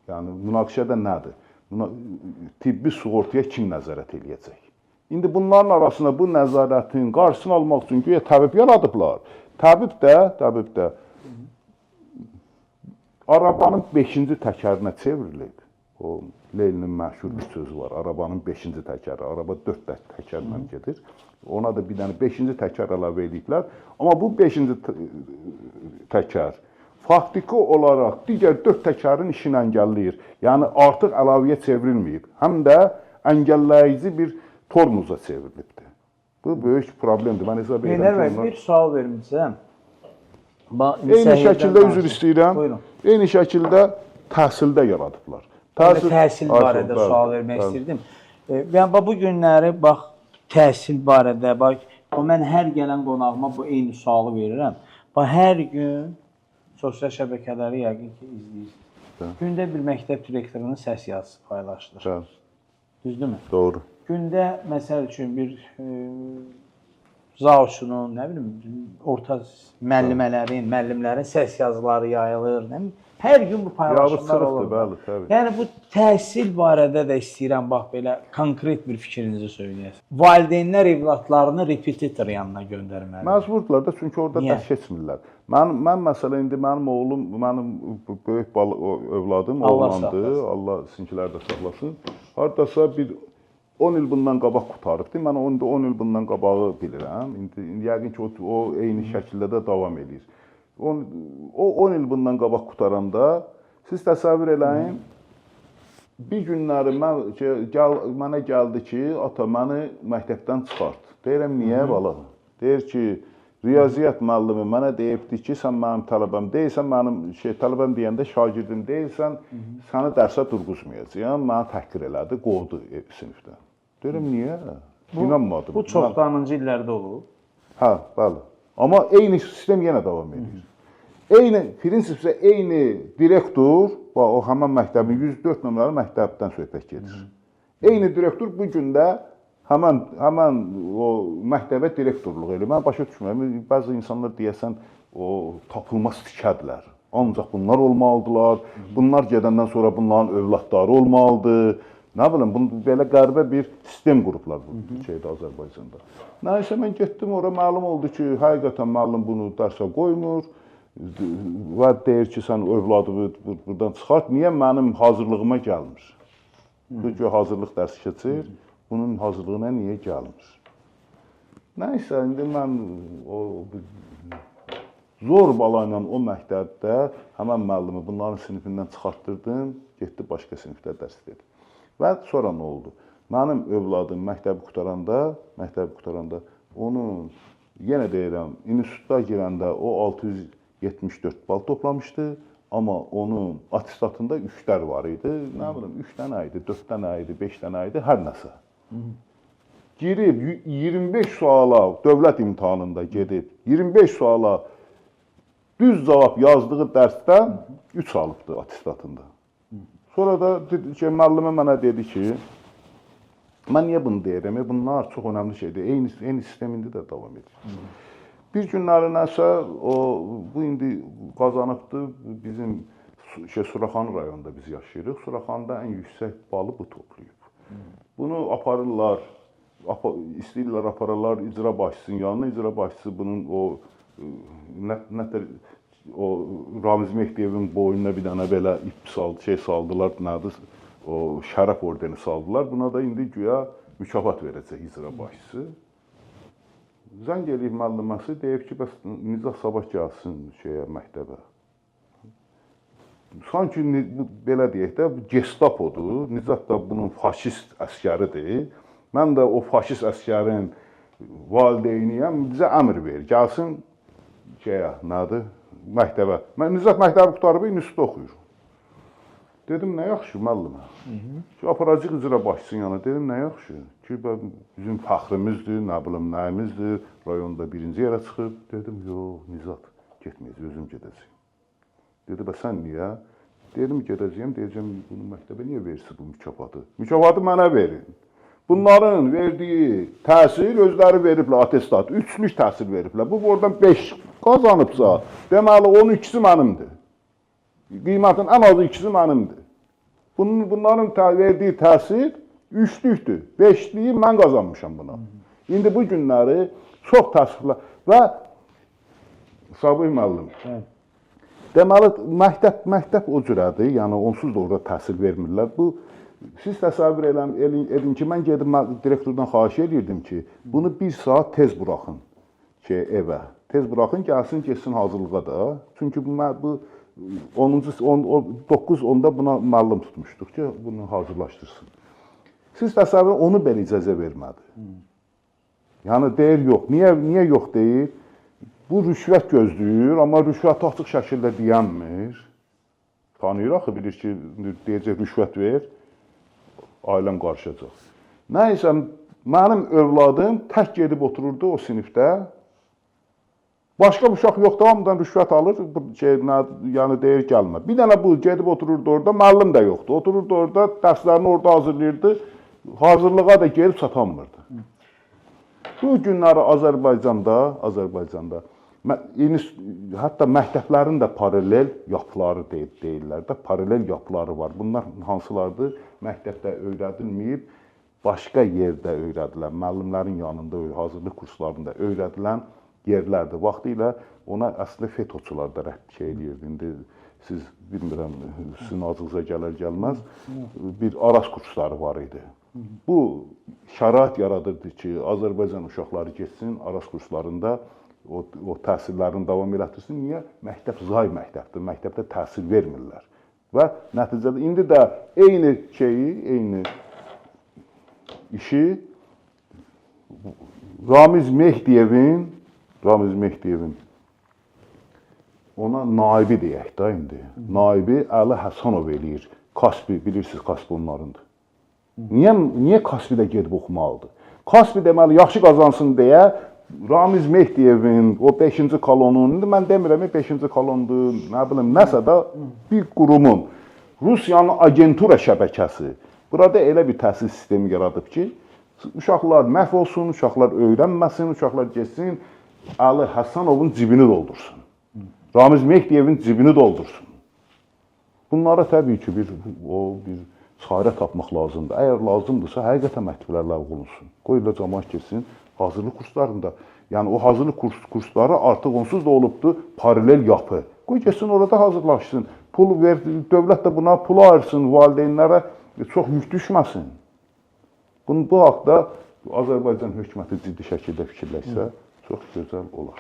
Yəni münaqişə də nədir? Tibbi sığortaya kim nəzarət eləyəcək? İndi bunların arasında bu nəzarətin qarşısını almaq üçün güya təbib yaradıblar. Təbib də arabanın 5-ci təkərinə çevrilib. O Leylinin məşhur bir sözü var. Arabanın 5-ci təkəri. Araba 4 təkərlə gedir. Ona da bir dənə 5-ci təkər əlavə ediblər. Amma bu 5-ci təkər faktiki olaraq digər 4 təkərin işini əngəlləyir. Yəni artıq əlavəyə çevrilməyib. Həm də əngəlləyici bir tormoza çevrilibdir. Bu böyük problemdir. Mən hesab edirəm ki, bir sual verim sizə. Eyni şəkildə üzr istəyirəm. Eyni şəkildə təhsildə yaradıblar. Təhsil barədə sual vermək istirdim. Yəni bu günləri bax təhsil barədə, bax mən hər gələn qonağıma bu eyni sualı verirəm. Bax hər gün sosial şəbəkələri yəqin ki izləyirsiniz. Gündə bir məktəb direktorunun səs yazısı paylaşılır. Düzdürmü? Doğru. Gündə məsəl üçün bir zauşunun, nə bilim, orta müəllimlərin səs yazıları yayılır, nə bilim. Hər gün bu paylaşımlar olur. Bəli, təbii. Yəni bu təhsil barədə də istəyirəm bax belə konkret bir fikrinizi söyləyəsiniz. Valideynlər evladlarını repetitor yanına göndərməli. Məcburdurlar da, çünki orada dərs keçmirlər. Mən məsələn indi mənim oğlum, mənim böyük övladım oğlandı. Allah sizinkiləri də saxlasın. Hardasa bir 10 il bundan qabaq qutarıbdı. Mən 10 il bundan qabağı bilirəm. İndi yəqin ki o eyni şəkildə də davam edir. O 10 il bundan qabaq qutaranda siz təsəvvür eləyin, bir günləri mənə gəldi ki, ata məni məktəbdən çıxart. Deyirəm, niyə bala? Deyir ki, riyaziyyat müəllimi mənə deyibdi ki, sən mənim tələbəm deyilsən, mənim tələbəm deyəndə şagirdim deyilsən, səni dərsə durğuzmayacağam, mənə təhqir elədi, qovdu sinifdən. Deyirəm, niyə? İnanmadım. Bu çoxdanıncı illərdə olub. Hə, bəli. Amma eyni sistem yenə davam edir. Prinsipcə eyni direktor, o həmin məktəbin 104 nömrəli məktəbdən söhbət gedir. Eyni direktor bu gün də həmin o məktəbə direktorluq edir. Mən başa düşmürəm. Bəzi insanlar deyəsən o tapılmaz tikədilər. Ancaq bunlar olmalıdırlar. Bunlar gedəndən sonra bunların övladları olmalıdır. Nə bilim, belə qəribə bir sistem qurublar bu Azərbaycanda. Nəysə, mən getdim, ora məlum oldu ki, həqiqətən müəllim bunu dərsə qoymur və deyir ki, sən övladını buradan çıxart. Niyə mənim hazırlığıma gəlmir? Bu ki, hazırlıq dərsi keçir, bunun hazırlığına niyə gəlmir? Nəysə, indi mən zor balayla o məktəbdə həmən müəllimi bunların sinifindən çıxartdırdım, getdi başqa sinifdə dərs dedi. Və sonra nə oldu? Mənim övladım məktəbi qutaranda onun, yenə deyirəm, institutda girəndə o 674 bal toplamışdı, amma onun atestatında 3-lər var idi. Nə bilim, 3 dənə idi, 4 dənə idi, 5 dənə idi, hər nəsə. Girib 25 suala, dövlət imtahanında gedib, 25 suala düz cavab yazdığı dərsdən 3 alıbdı atestatında. Sonra da müəllimə mənə dedi ki, mən niyə bunu deyirəm? Bunlar çox önəmli şeydir. Eyni sistem indi də davam edir. Bir günləri nəsə, bu indi qazanıbdır, bizim Suraxanı rayonunda biz yaşayırıq. Suraxanda ən yüksək balı bu toplayıb. Bunu aparırlar, istəyirlər aparırlar icra başçısının yanına. İcra başçısı bunun o Ramiz Mehdiyevin boynuna bir dənə belə ip saldılar, nədir? O şərəf ordeni saldılar. Buna da indi güya mükafat verəcək icra başçısı. Zəng eləyib müəlliməsi, deyib ki, bəs Nizah sabah gəlsin məktəbə. Sanki belə deyək də, Gestapodur. Nizah da bunun faşist əskəridir. Mən də o faşist əsgərin valideyniyəm, bizə əmr verir, gəlsin nədir, məktəbə. Mən Nizat məktəbi qutarıb, institutda oxuyur. Dedim, nə yaxşı, müəllimə. Ki, aparacaq icra başçısının yanına. Dedim, nə yaxşı. Ki, bizim fəxrimizdir, nə bilim, nəyimizdir. Rayonda birinci yerə çıxıb. Dedim, yox, Nizat, getməyəcək, özüm gedəcəyim. Dedi, bə sən niyə? Dedim, gedəcəyim, deyəcəm, bunu məktəbə niyə verirsin bu mükafatı? Mükafatı mənə verin. Bunların verdiyi təhsil, özləri veriblər atestat, 3'lük təhsil veriblər. Bu oradan 5 qazanıbsa, deməli, onun ikisi mənimdir. Qiymətin ən azı ikisi mənimdir. Bunların verdiyi təhsil 3'lükdür. 5'liyi mən qazanmışam buna. İndi bu günləri çox təəssüflə və Sabih müəllim. Deməli, məktəb o cürədir, yəni onsuz da orada təhsil vermirlər. Siz təsəvvür edin ki, mən gedib direktordan xahiş edirdim ki, bunu 1 saat tez buraxın evə. Tez buraxın, gəlsin, getsin hazırlığa da. Çünki bu 9-10'da buna müəllim tutmuşduq ki, bunu hazırlaşdırsın. Siz təsəvvür onu belə icazə vermədi. Yəni, deyir, yox. Niyə yox deyir? Bu rüşvət gözləyir, amma rüşvəti açıq şəkildə deyənmir. Tanıyır axı, bilir ki, deyəcək, rüşvət ver, ailəm qarışacaq. Nəysə, mənim övladım tək gedib otururdu o sinifdə. Başqa bir uşaq yox, davamdan rüşvət alır, yəni deyir, gəlmə. Bir dənə bu, gedib otururdu orada, müəllim də yoxdur. Otururdu orada, dərslərini orada hazırlayırdı, hazırlığa da gelib çatanmırdı. Bu günləri Azərbaycanda, hətta məktəblərin də paralel yapıları deyirlər də, paralel yapıları var. Bunlar hansılardır? Məktəbdə öyrədilməyib, başqa yerdə öyrədilən, müəllimlərin yanında, hazırlıq kurslarında öyrədilən yerlərdir. Vaxtilə ona əslində FETÖ-çular da rəhbərlik edirdi. İndi siz, bilmirəm, sizin ağzınıza gələr-gəlməz, bir Aras kursları var idi. Bu şərait yaradırdı ki, Azərbaycan uşaqları geçsin Aras kurslarında, o təhsillərini davam elətdirsin. Niyə? Məktəb zay məktəbdir, məktəbdə təhsil vermirlər. Və nəticədə indi də eyni işi Ramiz Mehdiyevin ona naibi deyək də indi. Naibi Əli Həsənov eləyir. Kaspi, bilirsiniz, Kaspi onlarındır. Niyə Kaspi də gedib oxumalıdır? Kaspi deməli, yaxşı qazansın deyə Ramiz Mehdiyevin, o 5-ci kolonun, indi mən demirəm, 5-ci kolondur, nə bilim, nəsə də bir qurumun, Rusiyanın agentura şəbəkəsi, burada elə bir təhsil sistemi yaradıb ki, uşaqlar məhv olsun, uşaqlar öyrənməsin, uşaqlar geçsin, Əli Həsənovun cibini doldursun. Ramiz Mehdiyevin cibini doldursun. Bunlara təbii ki, bir çarə tapmaq lazımdır. Əgər lazımdırsa, həqiqətən məktəblər ləğv olunsun. Qoy ilə cəmaət keçsin hazırlıq kurslarında. Yəni, o hazırlıq kursları artıq onsuz da olubdur, paralel yapı. Qoy geçsin, orada hazırlaşsın. Pul ver, dövlət də buna pul ayırsın, valideynlərə çox yük düşməsin. Bu haqda Azərbaycan hökuməti ciddi şəkildə fikirləşsə, çox gözəl olar.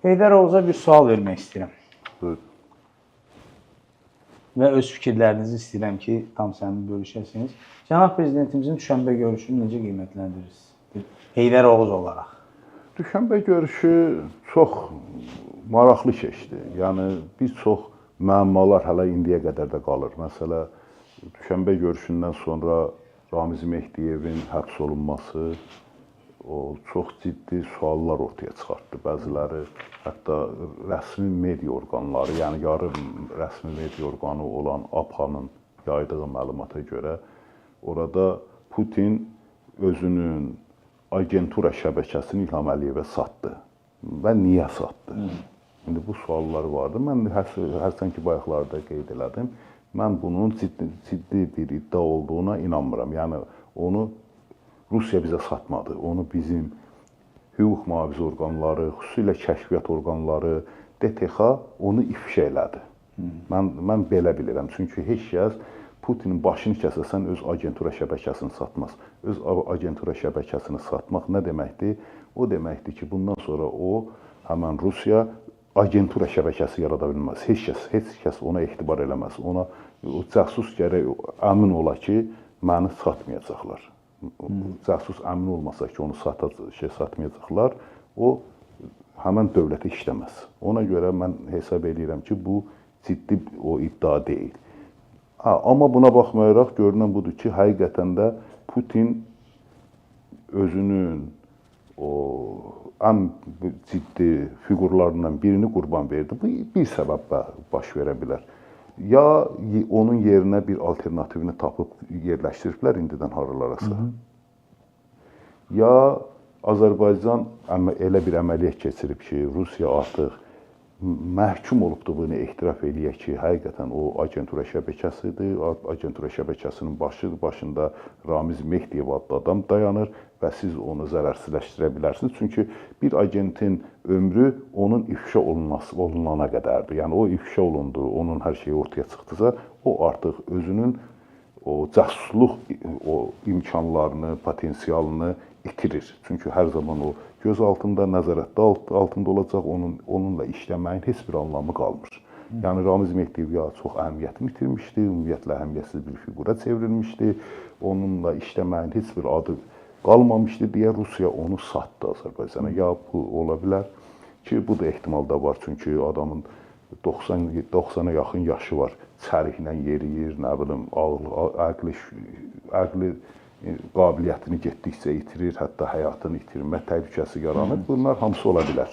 Heydər Oğuz'a bir sual vermək istəyirəm. Buyurun. Və öz fikirlərinizi istəyirəm ki, tam sənin bölüşəsiniz. Cənab Prezidentimizin düşənbə görüşünü necə qiymətləndirirsiniz? Heydər Oğuz olaraq. Düşənbə görüşü çox maraqlı keçdi. Yəni, bir çox müəmmalar hələ indiyə qədər də qalır. Məsələ, düşənbə görüşündən sonra Ramiz Mehdiyevin həbs olunması çox ciddi suallar ortaya çıxartdı. Bəziləri hətta rəsmi media orqanları, yəni yarım rəsmi media orqanı olan APA-nın yaydığı məlumata görə orada Putin özünün agentura şəbəkəsini İlham Əliyevə satdı. Və niyə satdı? İndi bu suallar vardı. Mən hərsən ki, bayaqlarda qeyd elədim. Mən bunun ciddi bir iddia olduğuna inanmıram. Yəni, onu Rusiya bizə satmadı. Onu bizim hüquq mühafizə orqanları, xüsusilə kəşfiyyat orqanları, DTX onu ifşa elədi. Mən belə bilirəm. Çünki heç kəs Putinin başını kəsəsən öz agentura şəbəkəsini satmaz. Öz agentura şəbəkəsini satmaq nə deməkdir? O deməkdir ki, bundan sonra o, həmən Rusiya agentura şəbəkəsi yarada bilməz. Heç kəs ona etibar eləməz. Ona o cəsus gərək əmin ola ki, məni satmayacaqlar. Casus əmin olmasa ki, onu satmayacaqlar, o həmən dövlətə işləməz. Ona görə mən hesab edirəm ki, bu ciddi o iddia deyil. Amma buna baxmayaraq görünən budur ki, həqiqətən də Putin özünün o ən ciddi fiqurlarından birini qurban verdi. Bu bir səbəblə baş verə bilər. Ya onun yerinə bir alternativini tapıb yerləşdiriblər indidən haralarasa. Ya Azərbaycan elə bir əməliyyat keçirib ki, Rusiya artıq məhkum olubdur, bunu etiraf eləyək ki, həqiqətən o agentura şəbəkəsidir. Agentura şəbəkəsinin başında Ramiz Mehdiyev adlı adam dayanır və siz onu zərərsizləşdirə bilərsiniz. Çünki bir agentin ömrü onun ifşa olunana qədərdir. Yəni o ifşa olundu, onun hər şeyi ortaya çıxdısa, o artıq özünün o casusluq imkanlarını, potensialını itirir. Çünki hər zaman o göz altında, nəzarətdə altında olacaq, onunla işləməyin heç bir anlamı qalmır. Yəni Ramiz Mehdiyev ya çox əhəmiyyətini itirmişdi, ümumiyyətlə əhəmiyyətsiz bir fiqura çevrilmişdi, onunla işləməyin heç bir adı qalmamışdı deyə Rusiya onu satdı Azərbaycana. Ya bu ola bilər ki, bu da ehtimal da var, çünki adamın 90-a yaxın yaşı var, çəriklə yeriyir, nə bilim, əqli qabiliyyətini getdikcə itirir, hətta həyatını itirmə təhlükəsi yaranır. Bunlar hamısı ola bilər.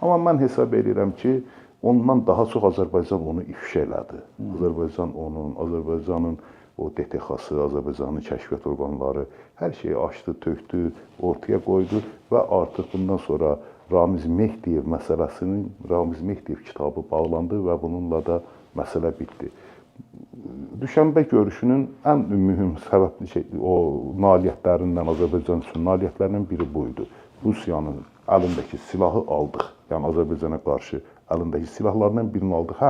Amma mən hesab edirəm ki, ondan daha çox Azərbaycan onu ifşa elədi. Azərbaycanın o DTX-sı, Azərbaycanın kəşfiyyat orqanları hər şeyi açdı, tökdü, ortaya qoydu və artıq bundan sonra Ramiz Mehdiyev məsələsinin, Ramiz Mehdiyev kitabı bağlandı və bununla da məsələ bitdi. Düşənbə görüşünün ən mühüm o nailiyyətlərindən, Azərbaycan üçün nailiyyətlərindən biri buydu. Rusiyanın əlindəki silahı aldıq. Yəni Azərbaycana qarşı əlindəki silahlarından birini aldıq.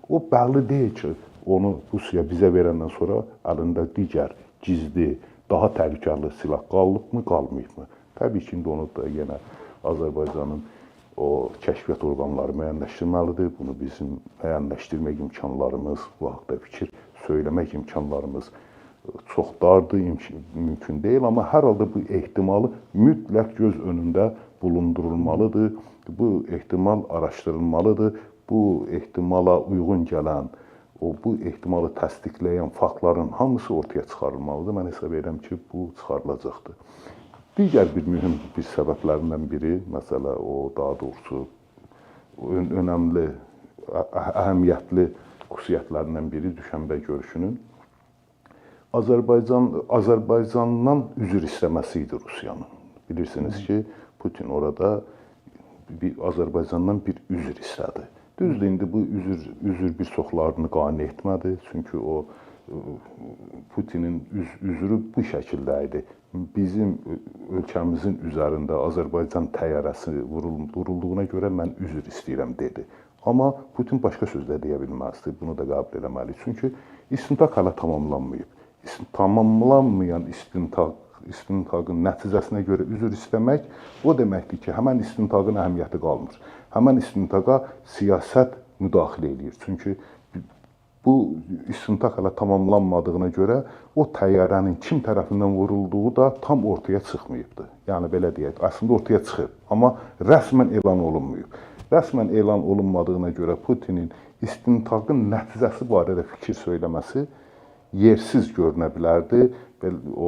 O bəlli deyil ki, onu Rusiya bizə verəndən sonra əlində digər, gizli, daha təhlükəli silah qalıbmı, qalmayıbmı? Təbii ki, indi onu da yenə Azərbaycanın o kəşfiyyat orqanları müəyyənləşdirməlidir. Bunu bizim müəyyənləşdirmək imkanlarımız, bu haqda fikir söyləmək imkanlarımız çox dardır, mümkün deyil. Amma hər halda bu ehtimalı mütləq göz önündə bulundurulmalıdır. Bu ehtimal araşdırılmalıdır. Bu ehtimala uyğun gələn, bu ehtimalı təsdiqləyən faktların hamısı ortaya çıxarılmalıdır. Mən hesab edirəm ki, bu çıxarılacaqdır. Digər bir mühüm səbəblərindən biri, məsələ o daha doğrusu önəmli, əhəmiyyətli xüsusiyyətlərindən biri Düşənbə görüşünün Azərbaycandan üzr istəməsi idi Rusiyanın. Bilirsiniz ki, Putin orada Azərbaycandan bir üzr istədi. Düzdür, indi bu üzr bir çoxlarını qane etmədi. Çünki o Putinin üzrü bu şəkildə idi. Bizim ölkəmizin üzərində Azərbaycan təyyarəsi vurulduğuna görə mən üzr istəyirəm dedi. Amma Putin başqa sözlə deyə bilməzdi, bunu da qəbul eləməliyik. Çünki istintaq hələ tamamlanmayıb. Tamamlanmayan istintaqın nəticəsinə görə üzr istəmək o deməkdir ki, həmən istintaqın əhəmiyyəti qalmır. Həmən istintaqa siyasət müdaxilə edir. Çünki bu istintaq hələ tamamlanmadığına görə o təyyarənin kim tərəfindən vurulduğu da tam ortaya çıxmayıbdır. Yəni belə deyək, əslində ortaya çıxıb, amma rəsmən elan olunmayıb. Rəsmən elan olunmadığına görə Putinin istintaqın nəticəsi barədə fikir söyləməsi yersiz görünə bilərdi. O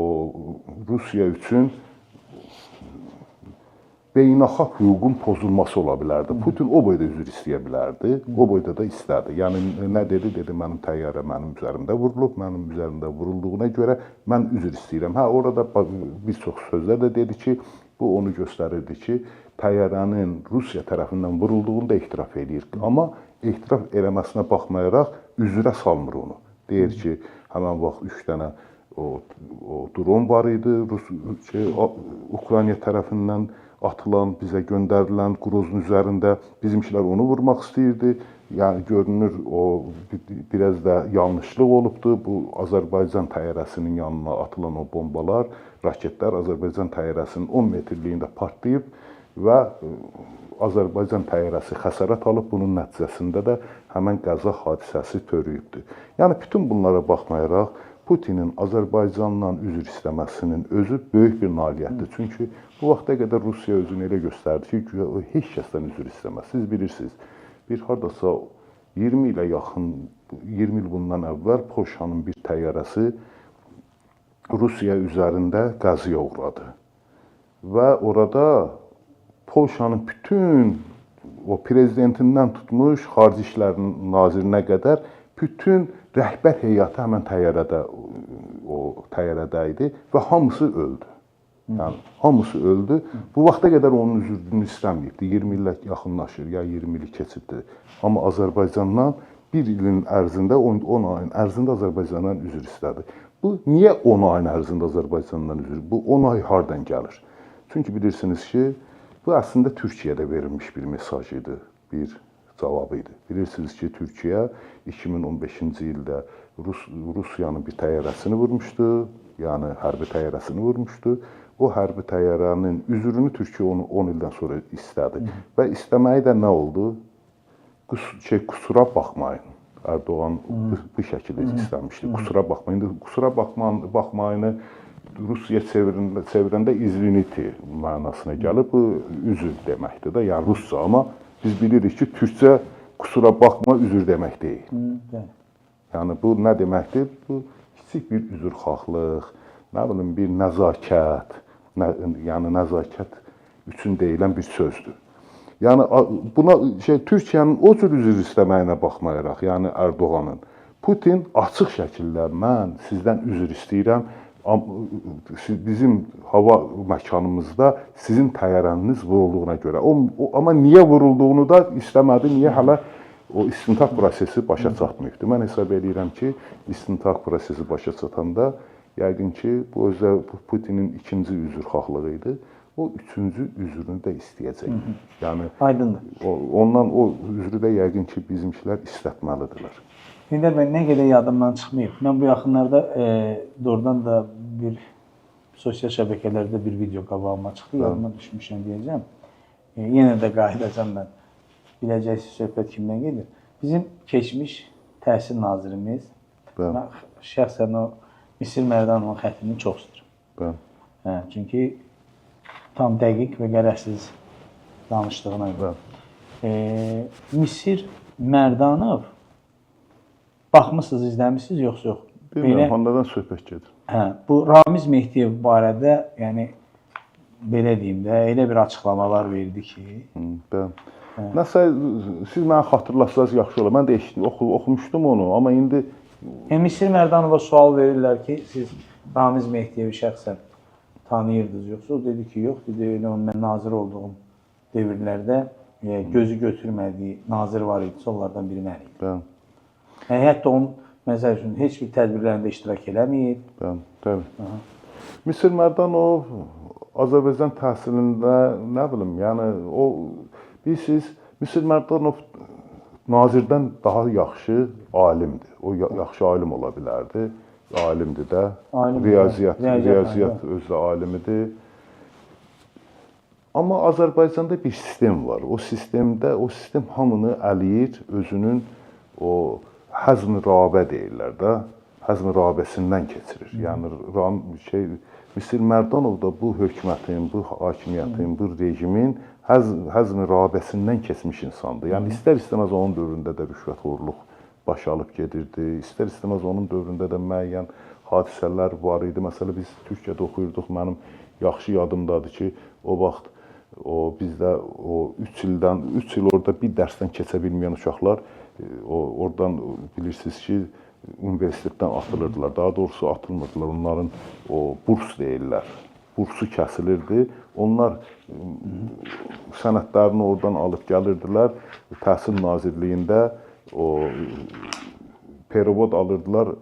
Rusiya üçün beynəlxalq hüququn pozulması ola bilərdi. Putin o boyda üzr istəyə bilərdi, o boyda da istədi. Yəni nə dedi? Dedi, mənim təyyarə mənim üzərimdə vurulub, mənim üzərimdə vurulduğuna görə mən üzr istəyirəm. Orada bir çox sözlər də dedi ki, bu onu göstərirdi ki, təyyarənin Rusiya tərəfindən vurulduğunu da etiraf edir. Amma etiraf eləməsinə baxmayaraq üzrə salmır onu. Deyir ki, həmən vaxt 3 dənə o dron var idi, Ukrayna tərəfindən atılan, bizə göndərilən Qrozun üzərində bizimkilər onu vurmaq istəyirdi. Yəni görünür o biraz da yanlışlıq olubdu. Bu Azərbaycan təyyarəsinin yanına atılan o bombalar, raketlər Azərbaycan təyyarəsinin 10 metrliyində partlayıb və Azərbaycan təyyarəsi xəsarət alıb, bunun nəticəsində də həmən qəza hadisəsi törüyübdür. Yəni bütün bunlara baxmayaraq Putinin Azərbaycandan üzr istəməsinin özü böyük bir nailiyyətdir. Çünki bu vaxta qədər Rusiya özünü elə göstərdi ki, güya o heç kəsdən üzr istəməz. Siz bilirsiniz, bir hardasa 20 ilə yaxın, 20 il bundan əvvəl Polşanın bir təyyarəsi Rusiya üzərində qəzaya uğradı. Və orada Polşanın bütün o prezidentindən tutmuş, xarici işlər nazirinə qədər bütün rəhbər heyəti həmən təyyarədə idi və hamısı öldü. Yəni hamısı öldü. Bu vaxta qədər onun üzrünü istəməyibdi. 20 illə yaxınlaşır, ya 20 ili keçibdi. Amma Azərbaycandan bir ilin ərzində, 10 ayın ərzində Azərbaycandan üzr istədi. Bu niyə 10 ayın ərzində Azərbaycandan üzr? Bu 10 ay hardan gəlir? Çünki bilirsiniz ki, bu əslində Türkiyədə verilmiş bir mesaj idi, bir cavabı idi. Bilirsiniz ki, Türkiyə 2015-ci ildə Rusiyanın bir təyyarəsini vurmuşdu, yəni hərbi təyyarəsini vurmuşdu. O hərbi təyyarənin üzrünü Türkiyə 10 ildən sonra istədi. Və istəməyi də nə oldu? Qusura baxmayın. Erdoğan bu şəkildə istəmişdi. Qusura baxmayın. Qusura baxmayını Rusiya çevirəndə izviniti mənasına gəlir. Bu üzr deməkdir də, yəni Rusca. Amma biz bilirik ki, Türkcə qusura baxma üzr demək deyil. Yəni bu nə deməkdir? Bu kiçik bir üzrxahlıq, nə bilim bir nəzakət, yəni nəzakət üçün deyilən bir sözdür. Yəni buna Türkiyənin o cür üzr istəməyinə baxmayaraq, yəni Erdoğanın, Putin açıq şəkildə mən sizdən üzr istəyirəm, bizim hava məkanımızda sizin təyyarəniz vurulduğuna görə. Amma niyə vurulduğunu da istəmədi, niyə hələ o istintaq prosesi başa çatmayıbdır. Mən hesab edirəm ki, istintaq prosesi başa çatanda, yəqin ki, bu özə Putinin ikinci üzrxahlığı idi. O üçüncü üzrünü də istəyəcək. Yəni, ondan o üzrü də yəqin ki, bizimkilər istətməlidirlər. İndər bəy, nə qədər yadımdan çıxmayıb. Mən bu yaxınlarda doğrudan da bir sosial şəbəkələrdə bir video qabağıma çıxdı. Yadımdan düşmüşəm deyəcəm. Yenə də qayıdacam mən. Biləcəksiniz söhbət kimdən gedir. Bizim keçmiş təhsil nazirimiz, şəxsən o Misir Mərdanovun xəttini çox istəyirəm. Çünki tam dəqiq və qərəzsiz danışdığına görə. Misir Mərdanov baxmısınız, izləmişsiniz, yoxsa yox? Bilmirəm, onlardan söhbət gedir. Bu Ramiz Mehdiyev barədə, yəni belə deyim də, elə bir açıqlamalar verdi ki... Nəsə, siz mənə xatırlatsanız yaxşı olar. Mən də oxumuşdum onu, amma indi... Misir Mərdanova sual verirlər ki, siz Ramiz Mehdiyevi şəxsən tanıyırdınız, yoxsa? O dedi ki, yox, dedi, mən nazir olduğum devirlərdə gözü götürmədiyi nazir var idi, onlardan biri mən idi. Hətta onun, məsəl üçün, heç bir tədbirlərində iştirak eləməyib. Təbii. Misir Mərdanov Azərbaycan təhsilində, nə bilim, yəni o, bilirsiniz, Misir Mərdanov nazirdən daha yaxşı alimdir. O yaxşı alim ola bilərdi. Alimdir də. Riyaziyyat özü alimidir. Amma Azərbaycanda bir sistem var. O sistem hamını əliyir, özünün o həzm-i rabə deyirlər də, həzm-i rabəsindən keçirir. Yəni, Misir Mərdanov da bu hökumətin, bu hakimiyyətin, bu rejimin həzm-i rabəsindən keçmiş insandır. Yəni, istər-istəməz onun dövründə də rüşvətxorluq baş alıb gedirdi. İstər-istəməz onun dövründə də müəyyən hadisələr var idi. Məsələn, biz Türkiyədə oxuyurduq, mənim yaxşı yadımdadır ki, o vaxt bizdə 3 il orada bir dərsdən keçə bilməyən uşaqlar oradan bilirsiniz ki, universitetdən atılırdılar. Daha doğrusu atılmırdılar. Onların burs deyirlər. Bursu kəsilirdi. Onlar sənədlərini oradan alıb gəlirdilər. Təhsil Nazirliyində perevod alırdılar.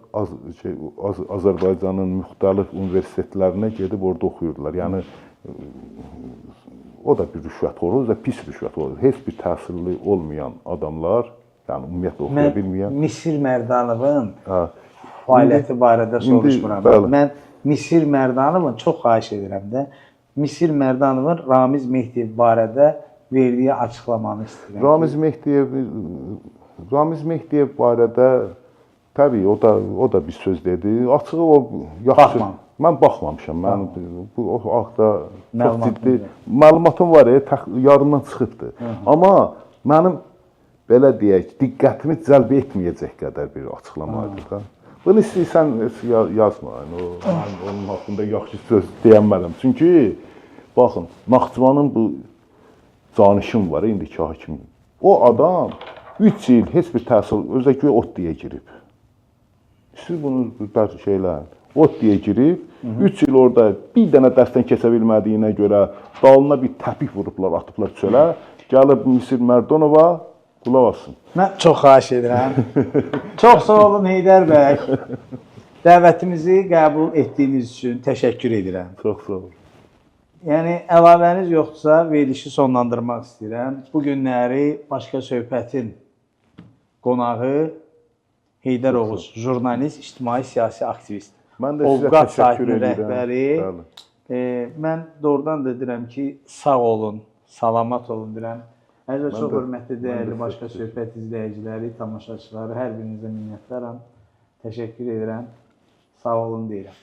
Azərbaycanın müxtəlif universitetlərinə gedib orada oxuyurdular. Yəni, o da bir rüşvətxor, o da pis rüşvətxor. Heç bir təhsilli olmayan adamlar, yəni ümumiyyətlə oxuya bilməyən. Misir Mərdanovun fəaliyyəti barədə soruşmuram. Mən Misir Mərdanovun çox xahiş edirəm də, Misir Mərdanovun Ramiz Mehdiyev barədə verdiyi açıqlamanı istəyirəm. Ramiz Mehdiyev barədə Təbii o da bir söz dedi. Açığı o yaxşı. Baxmam. Mən baxmamışam. Mən bu o haqda çox ciddi məlumatım var, yarından çıxıbdı. Amma mənim belə deyək, diqqətimi cəlb etməyəcək qədər bir açıqlama idi da. Bunu istəyirsən yazma. Onun haqqında yaxşı söz deyənmələm. Çünki baxın, Naxçıvanın bu canişim var, indiki hakim. O adam 3 il heç bir təhsil, özəki ot deyə girib. Siz bunu bəzi şeylər, ot deyə girib, 3 il orada bir dənə dərsdən keçə bilmədiyinə görə dalına bir təpik vurublar, atıblar çölə. Gəlib Misir Mərdonova qulaq asın. Mən çox xahiş edirəm. Çox sağ olun Heydər bəy. Dəvətimizi qəbul etdiyiniz üçün təşəkkür edirəm. Çox sağ olun. Yəni əlavəniz yoxdursa, verilişi sonlandırmaq istəyirəm. Bu günləri Başqa Söhbətin qonağı Heydər Oğuz, jurnalist, ictimai siyasi aktivist. Mən də sizə Ovqat təşəkkür saytının edirəm. rəhbəri. Mən doğrudan da deyirəm ki, sağ olun, salamat olun deyirəm. Əziz çox hörmətli, dəyərli Başqa Söhbət izləyiciləri, tamaşaçıları, hər birinizə minnətdaram. Təşəkkür edirəm. Sağ olun deyirəm.